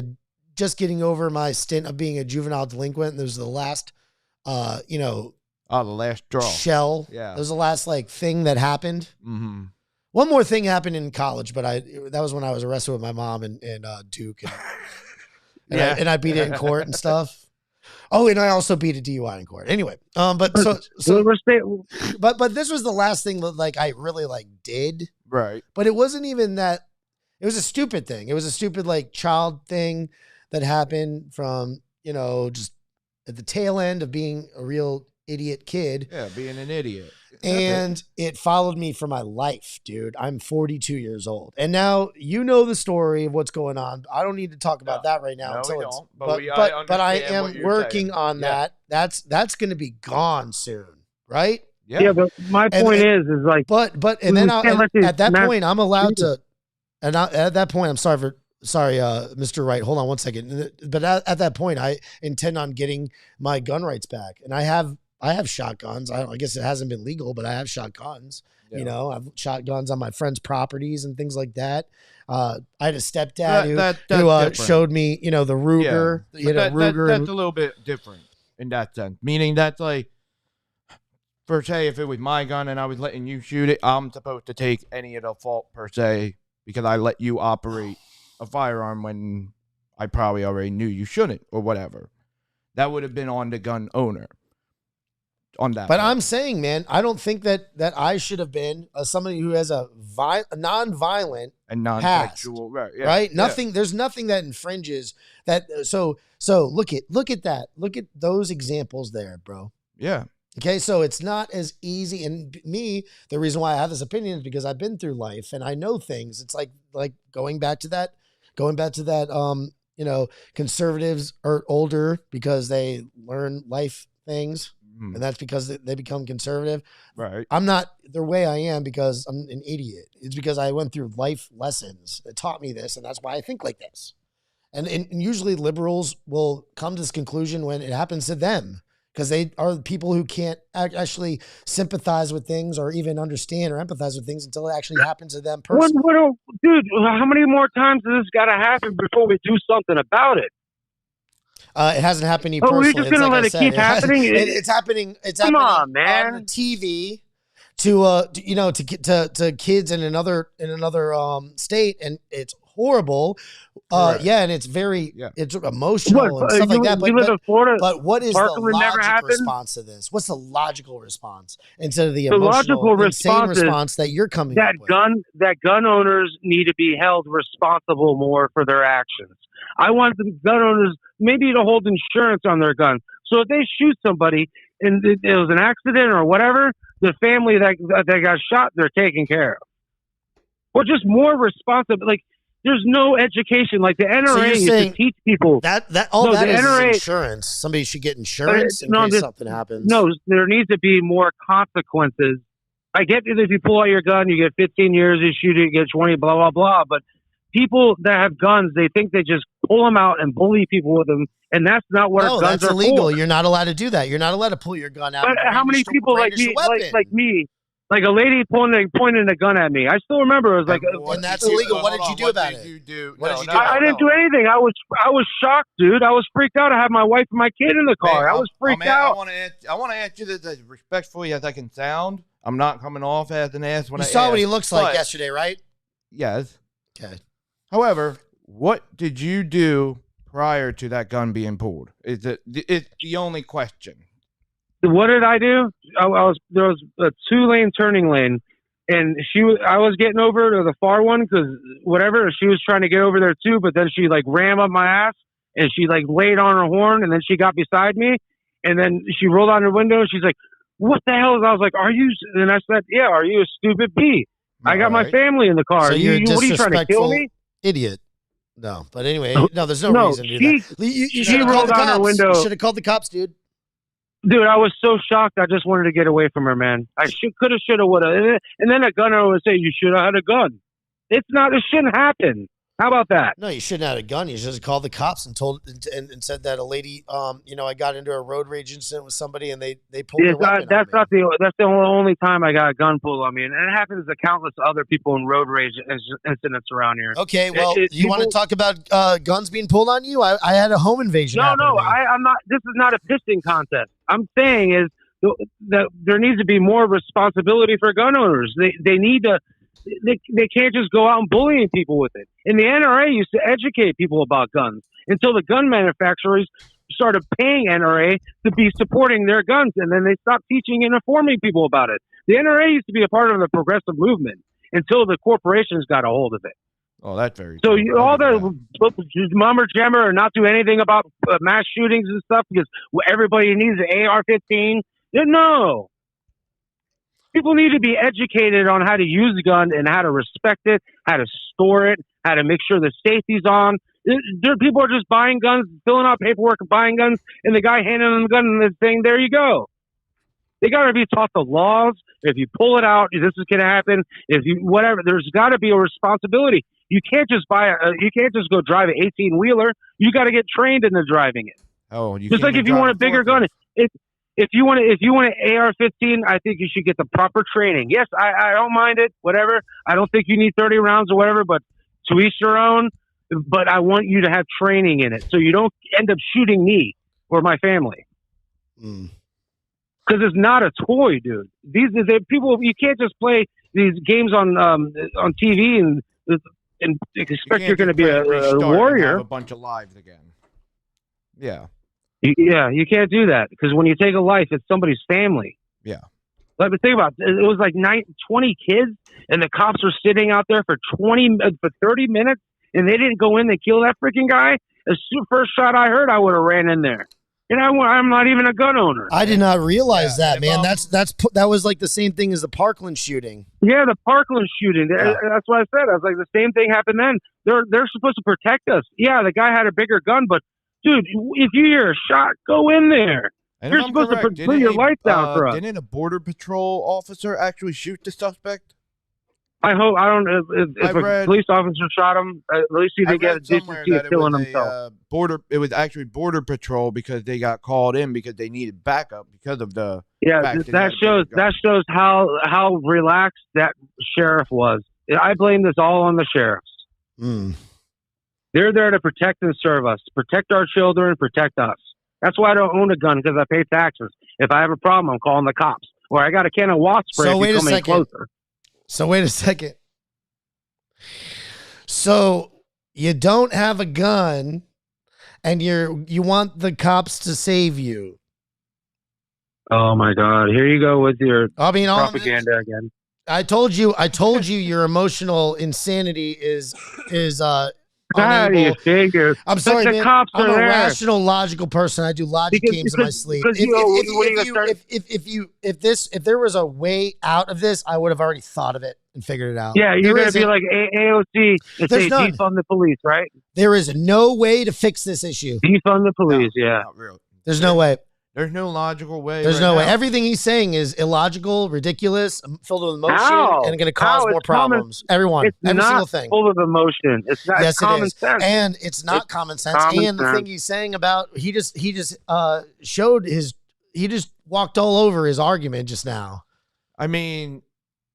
just getting over my stint of being a juvenile delinquent. And this was the last, the last straw. shell. Yeah. That was the last thing that happened. Mm-hmm. One more thing happened in college, but that was when I was arrested with my mom and Duke. And I beat it in court and stuff. Oh, and I also beat a DUI in court. Anyway, but this was the last thing that I really did. Right. But it wasn't even that. It was a stupid thing. It was a stupid child thing that happened from, just at the tail end of being a real idiot kid. Yeah, being an idiot. And it followed me for my life, dude. I'm 42 years old. And now you know the story of what's going on. I don't need to talk about that right now. No, we it's, don't. But I am working on that. That's going to be gone soon, right? Yeah, but my point is But and then at that point I'm allowed to, and at that point I'm sorry, Mr. Wright. Hold on one second. But at that point I intend on getting my gun rights back, and I have shotguns. I guess it hasn't been legal, but I have shotguns. Yeah. I've shotguns on my friends' properties and things like that. I had a stepdad who showed me, the Ruger. Yeah. Ruger. That's a little bit different in that sense. Meaning that's per se, if it was my gun and I was letting you shoot it, I'm supposed to take any of the fault per se because I let you operate a firearm when I probably already knew you shouldn't or whatever. That would have been on the gun owner. On that, but I'm saying, man, I don't think that I should have been somebody who has a non-violent and non-sexual, past, right? Nothing. There's nothing that infringes that. So look at that. Look at those examples there, bro. Yeah. Okay, so it's not as easy. And the reason why I have this opinion is because I've been through life and I know things. It's like going back to that. Conservatives are older because they learn life things. And that's because they become conservative. Right. I'm not the way I am because I'm an idiot. It's because I went through life lessons that taught me this, and that's why I think like this. And usually liberals will come to this conclusion when it happens to them because they are the people who can't actually sympathize with things or even understand or empathize with things until it actually happens to them personally. Dude, how many more times does this got to happen before we do something about it? It hasn't happened to you personally. We're just gonna let it keep happening. It's happening. It's Come happening on, man. on the TV to kids in another state, and it's horrible. And it's very it's emotional and stuff like that. You live in Florida, but what is the logical response to this? What's the logical response instead of the emotional, insane response that you're coming up with? That gun owners need to be held responsible more for their actions. I want the gun owners maybe to hold insurance on their gun. So if they shoot somebody and it was an accident or whatever, the family that got shot, they're taken care of. Or just more responsible. There's no education. The NRA used to teach people. That is insurance. Somebody should get insurance in case something happens. No, there needs to be more consequences. I get that if you pull out your gun, you get 15 years, you shoot it, you get 20, blah, blah, blah. But people that have guns, they think they just pull them out and bully people with them, and that's not what our guns are illegal. for. You're not allowed to do that. You're not allowed to pull your gun out. But how many people like me, like a lady pointing a gun at me? I still remember it was and that's illegal. What did you do about it? I didn't do anything. I was shocked, dude. I was freaked out. I had my wife and my kid in the car. I was freaked out. I want to answer this as respectfully as I can sound. I'm not coming off as an ass when you saw what he looks like yesterday, right? Yes. Okay. However, what did you do prior to that gun being pulled? It's the only question. What did I do? There was a 2-lane turning lane, and I was getting over to the far one because whatever, she was trying to get over there too, but then she rammed up my ass and she laid on her horn, and then she got beside me, and then she rolled on her window and she's like, "What the hell?" I was like, "Are you?" And I said, "Yeah, are you a stupid bee? I got my family in the car. So what are you trying to kill me?" Idiot. No, but anyway, there's no reason to do that. You she rolled on her window. You should have called the cops, dude. Dude, I was so shocked. I just wanted to get away from her, man. I could have, should have, would have. And then a gunner would say, "You should have had a gun." It's not. It shouldn't happen. How about that? No, you shouldn't have had a gun. You should have called the cops and told and said that a lady, I got into a road rage incident with somebody and they pulled their weapon That's on me. that's the only time I got a gun pulled on me, and it happens to countless other people in road rage incidents around here. Okay, well, you want to talk about guns being pulled on you? I had a home invasion. No, happen to me. I'm not. This is not a pissing contest. I'm saying is that there needs to be more responsibility for gun owners. They need to. They can't just go out and bullying people with it. And the NRA used to educate people about guns until the gun manufacturers started paying NRA to be supporting their guns, and then they stopped teaching and informing people about it. The NRA used to be a part of the progressive movement until the corporations got a hold of it. Oh, that's very So true. all the mummer jammer or not do anything about mass shootings and stuff because everybody needs an AR-15. No. People need to be educated on how to use a gun and how to respect it, how to store it, how to make sure the safety's on. People are just buying guns, filling out paperwork, buying guns, and the guy handing them the gun and saying, "There you go." They got to be taught the laws. If you pull it out, this is going to happen. If you whatever, there's got to be a responsibility. You can't just you can't just go drive an 18-wheeler. You got to get trained into driving it. Oh, you just can't like if you want a bigger gun. If you want an AR-15, I think you should get the proper training. Yes, I don't mind it, whatever. I don't think you need 30 rounds or whatever, but to each their own. But I want you to have training in it so you don't end up shooting me or my family. Because it's not a toy, dude. These people. You can't just play these games on TV and expect you're going to be a warrior. Have a bunch of lives again. Yeah. You can't do that because when you take a life, it's somebody's family. Yeah. Let me think about it. It was like 20 kids, and the cops were sitting out there for 30 minutes, and they didn't go in to kill that freaking guy. The first shot I heard, I would have ran in there. And I'm not even a gun owner. I did not realize that, man. That was like the same thing as the Parkland shooting. Yeah, the Parkland shooting. Yeah. That's what I said. I was like, the same thing happened then. They're supposed to protect us. Yeah, the guy had a bigger gun, but dude, if you hear a shot, go in there. And you're supposed to put your lights down for us. Didn't a border patrol officer actually shoot the suspect? I hope. I don't. If a police officer shot him, at least he didn't get a decency of killing himself. It was actually border patrol because they got called in because they needed backup because of the. Yeah, that shows how relaxed that sheriff was. I blame this all on the sheriffs. They're there to protect and serve us, protect our children, protect us. That's why I don't own a gun, because I pay taxes. If I have a problem, I'm calling the cops. Or I got a can of wasp spray if you come in closer. So wait a second. So you don't have a gun, and you want the cops to save you. Oh my God! Here you go with your propaganda again. I told you your emotional insanity is How do you figure? I'm sorry, man. Cops I'm a there. rational, logical person. I do logic games in my sleep. If there was a way out of this, I would have already thought of it and figured it out. Yeah, you're going to be like AOC and say defund the police, right? There is no way to fix this issue. Defund the police, yeah. Not really. There's no way. There's no logical way. There's no way. Everything he's saying is illogical, ridiculous, filled with emotion, and going to cause more problems. Every single thing. Full of emotion. It's not common sense. And it's not common sense. And the thing he's saying about he just walked all over his argument just now. I mean,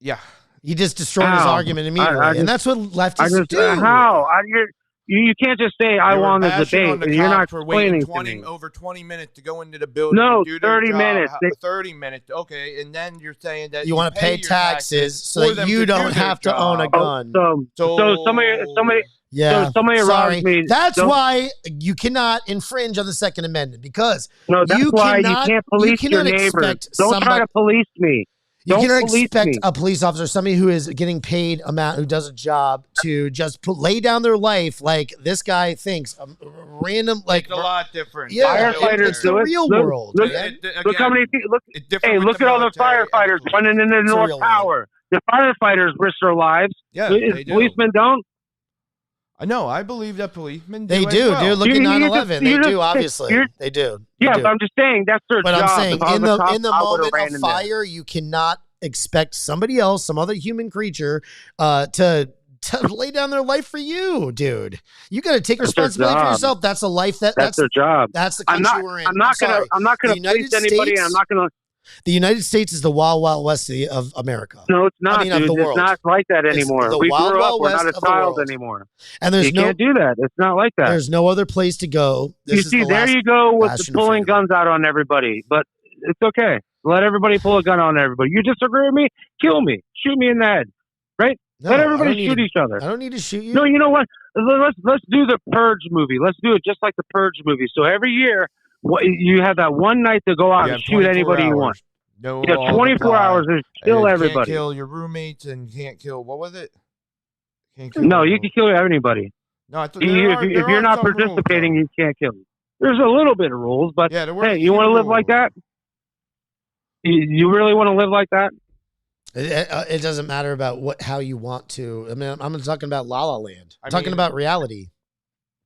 yeah. He just destroyed his argument immediately. And that's what leftists do. How? You can't just say, I won the debate, and you're not explaining to me. Over 20 minutes to go into the building. No, 30 minutes. 30 minutes. Okay, and then you're saying that you want to pay taxes so that you don't have to own a gun. So somebody yeah. So somebody around me. That's why you cannot infringe on the Second Amendment, because that's why you can't police your neighbors. Don't try to police me. You cannot expect a police officer, somebody who is getting paid amount, who does a job, to just lay down their life like this guy thinks. Random, like, it's a lot different. Yeah, firefighters do it. Real world. Look how many people. Look at all the firefighters running into North Tower. The firefighters risk their lives. Yeah, policemen don't. I know. I believe that policemen They as do, well. dude. Look at You 9/11. just- They you do, just- obviously. you're- They do. They Yeah, do. but I'm just saying that's their But job. I'm saying If I was in a the cop, in the I would've moment ran of in there. fire, you cannot expect somebody else, some other human creature, to lay down their life for you, dude. You got to take That's their responsibility for job. yourself. That's a life That's their job. that's the I'm country not. we're in. I'm not gonna. sorry. I'm not gonna The United police anybody. And I'm States- not gonna. The United States is the wild, wild west of America. No, it's not, I mean, of dude. the It's world. not like that It's anymore. the We wild, grew wild up. We're not west a of the child world. anymore. And there's You can't do that. It's not like that. there's no other place to go. This You is see, the there last you go with the bastion of pulling freedom. guns out on everybody. But it's okay. Let everybody pull a gun on everybody. You disagree with me? Kill me. Shoot me in the head. Right? No, Let I don't everybody need shoot to- each other. I don't need to shoot you. No, you know what? Let's do the Purge movie. Let's do it just like the Purge movie. So every year, you have that one night to go out You and have shoot 24 anybody you hours. want. No You have laws 24 apply. hours to And kill you everybody. Can't kill your roommates and you can't kill, what was it? Can't kill No, you them. can kill anybody. No, I thought If you're not participating, you can't kill them. There's a little bit of rules, but Yeah, there were hey, a you want to few live like that? You really want to live like that? It doesn't matter about how you want to. I mean, I'm talking about La La Land. I'm I talking mean- about reality.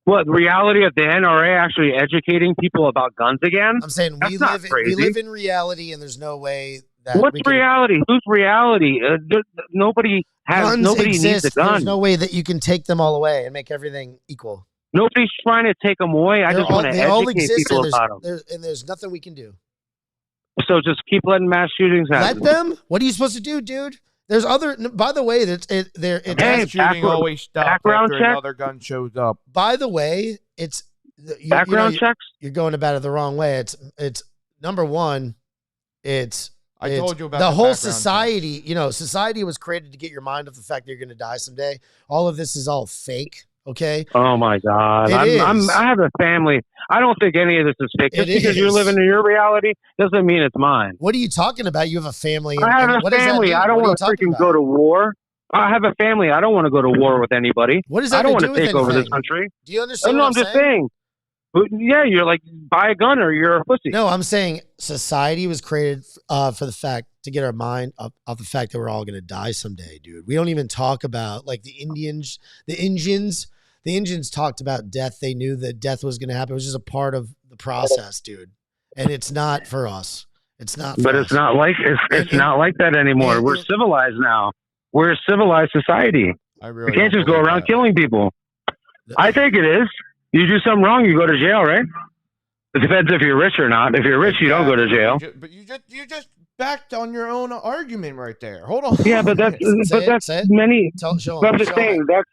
What, reality of the NRA actually educating people about guns again? I'm saying That's not we crazy. live in reality, and there's no way that What's we can, reality? Who's reality? Nobody guns needs a exist. gun. There's no way that you can take them all away and make everything equal. Nobody's trying to take them away. I just want to They all educate exist, people and about them. there's nothing we can do. So just keep letting mass shootings happen. Let them. What are you supposed to do, dude? There's other. By the way, it's Hey, Mass shooting background- always stops background after check? another gun shows up. By the way, it's Background checks? You're going about it the wrong way. It's number one. I told you about the whole background society. Society was created to get your mind off the fact that you're going to die someday. All of this is all fake. Okay. Oh my God! It is. I have a family. I don't think any of this is fake. Just It because you're is. living in your reality doesn't mean it's mine. What are you talking about? You have a family. I have and a what does that family. mean? I don't What are want you to talking freaking go about? to war. I have a family. I don't want to go to war with anybody. What does that I don't have to want do to with take over this anything? country. Do you understand? No, what I'm just saying. But yeah, you're like, buy a gun or you're a pussy. No, I'm saying society was created for the fact to get our mind off the fact that we're all going to die someday, dude. We don't even talk about like the Indians talked about death. They knew that death was going to happen. It was just a part of the process, dude. And it's not for us. It's not. For But us. it's not like it's not like that anymore. and- We're civilized now. We're a civilized society. I really You can't don't just go believe around that. killing people. I think it is. You do something wrong, you go to jail, right? It depends if you're rich or not. If you're rich, you don't go to jail. But you just backed on your own argument right there. Hold on. Yeah, but that's Say it. many. Show But I'm them, just show them. saying that's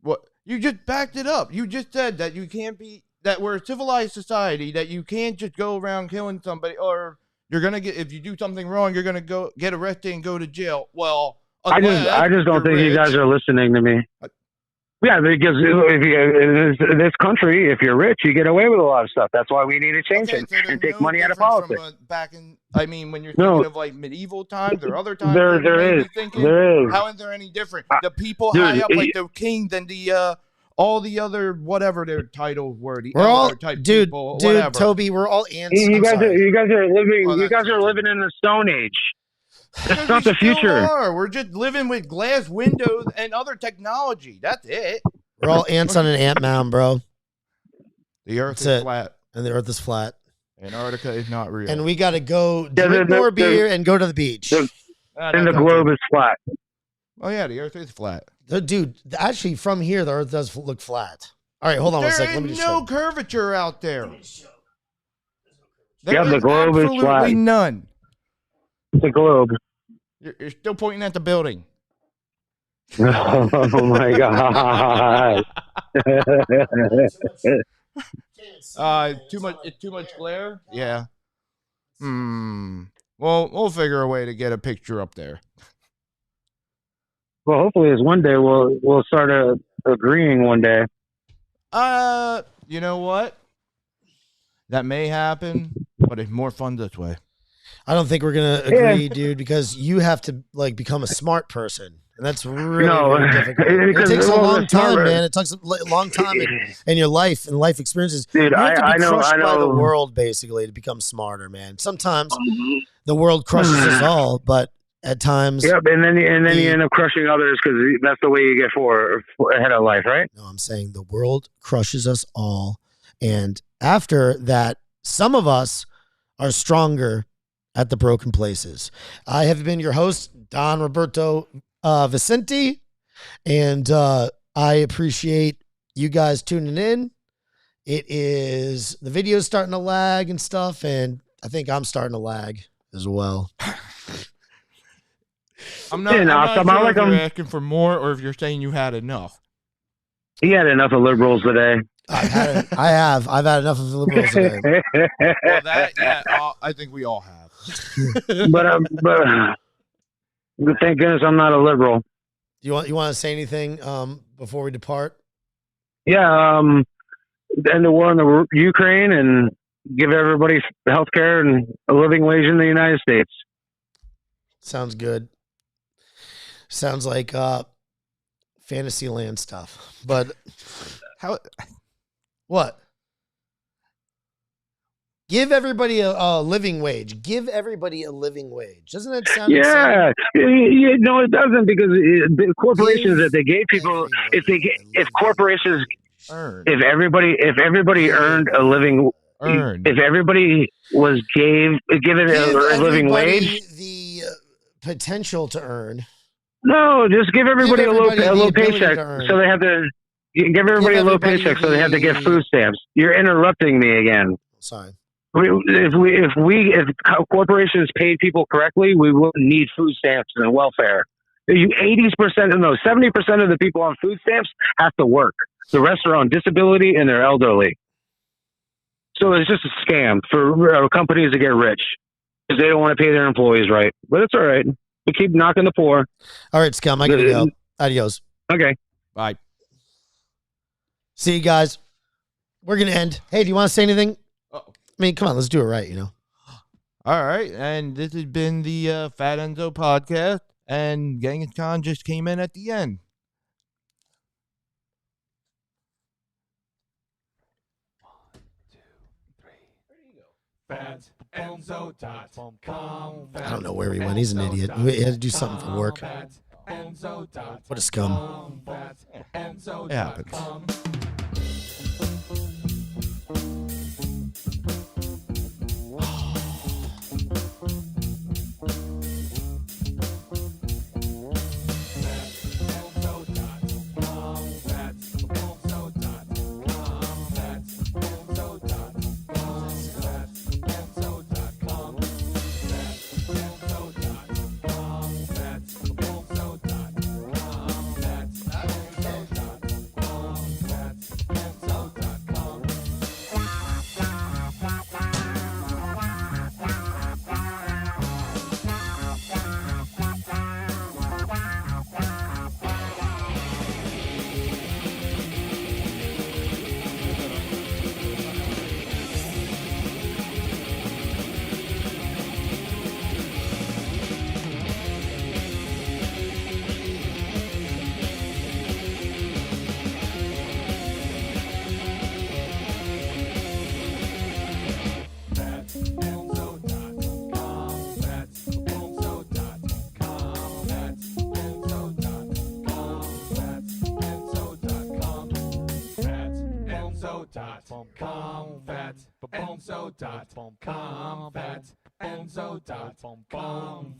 What you just backed it up. You just said that you can't be that we're a civilized society, that you can't just go around killing somebody, or you're gonna get if you do something wrong, you're gonna go get arrested and go to jail. Well, I just don't think you guys are listening to me. Yeah, because in this country, if you're rich, you get away with a lot of stuff. That's why we need to change it and take money out of politics. Back in, I mean, when you're No. thinking of like medieval times or other times, There you may is. be thinking, There is. how is there any different? The people Dude, high up, like the kings and the all the other whatever their titles were, the We're all, elder type dude, people, whatever. Toby. We're all ants. You I'm guys sorry. are living in the Stone Age. Because It's not we the still future. are. We're just living with glass windows and other technology. That's it. We're all ants on an ant mound, bro. The Earth That's is it. flat. And the Earth is flat. Antarctica is not real. And we got to go Yeah, drink more beer and go to the beach. the- Ah, And the that's not globe true. is flat. Oh yeah, the Earth is flat. Dude, actually, from here, the Earth does look flat. All right, hold on one There second. Let me is just no show. curvature out there. Yeah, the globe is flat. absolutely none. The globe. You're still pointing at the building. Oh my God. Too much. It's too much glare. Yeah. Well, we'll figure a way to get a picture up there. Well, hopefully, is one day we'll start agreeing one day. You know what? That may happen, but it's more fun this way. I don't think we're gonna agree, dude, because you have to like become a smart person, and that's really, No, really difficult. It because, takes a well, long the smarter- time, man. It takes a long time in your life and life experiences. Dude, You have to be I know. crushed by the Mm-hmm. world basically to become smarter, man. Sometimes the world crushes us all, but at times. Yep, and then you end up crushing others because that's the way you get ahead of life, right? No, I'm saying the world crushes us all. And after that, some of us are stronger at the broken places. I have been your host, Don Roberto Vicente, and I appreciate you guys tuning in. It is, the video's starting to lag and stuff, and I think I'm starting to lag as well. I'm not, Yeah, no, I'm I'm not sure like if you're I'm- asking for more or if you're saying you had enough. He had enough of liberals today. I've had enough of the liberals today. Well, that, yeah, I think we all have. but thank goodness I'm not a liberal. Do you want to say anything before we depart? Yeah, end the war in the Ukraine and give everybody health care and a living wage in the United States. Sounds good. Sounds like Fantasyland stuff. But How? what? Give everybody a living wage. Give everybody a living wage. Doesn't that sound insane? No, it doesn't, because the corporations that they gave people, if corporations, Earn. if everybody earned a living, Earn. if everybody was given a living everybody wage, the potential to earn. no, just give everybody everybody a the low ability paycheck, to earn. so they have to give everybody a low everybody paycheck, so they have to get the- food stamps. You're interrupting me again. Sorry. If corporations paid people correctly, we wouldn't need food stamps and welfare. 70% of the people on food stamps have to work. The rest are on disability and they're elderly. So it's just a scam for companies to get rich because they don't want to pay their employees right. But it's all right. We keep knocking the poor. All right, Scum, I gotta go. Adios. Okay. Bye. See you guys. We're gonna end. Hey, do you want to say anything? Uh-oh. I mean, come on, let's do it right, you know. All right, and this has been the Fat Enzo podcast, and Genghis Khan just came in at the end. FATENZO.com. I don't know where he went. He's an idiot. He had to do something for work. What a scum. It happens. FATENZO.com. FATENZO.com.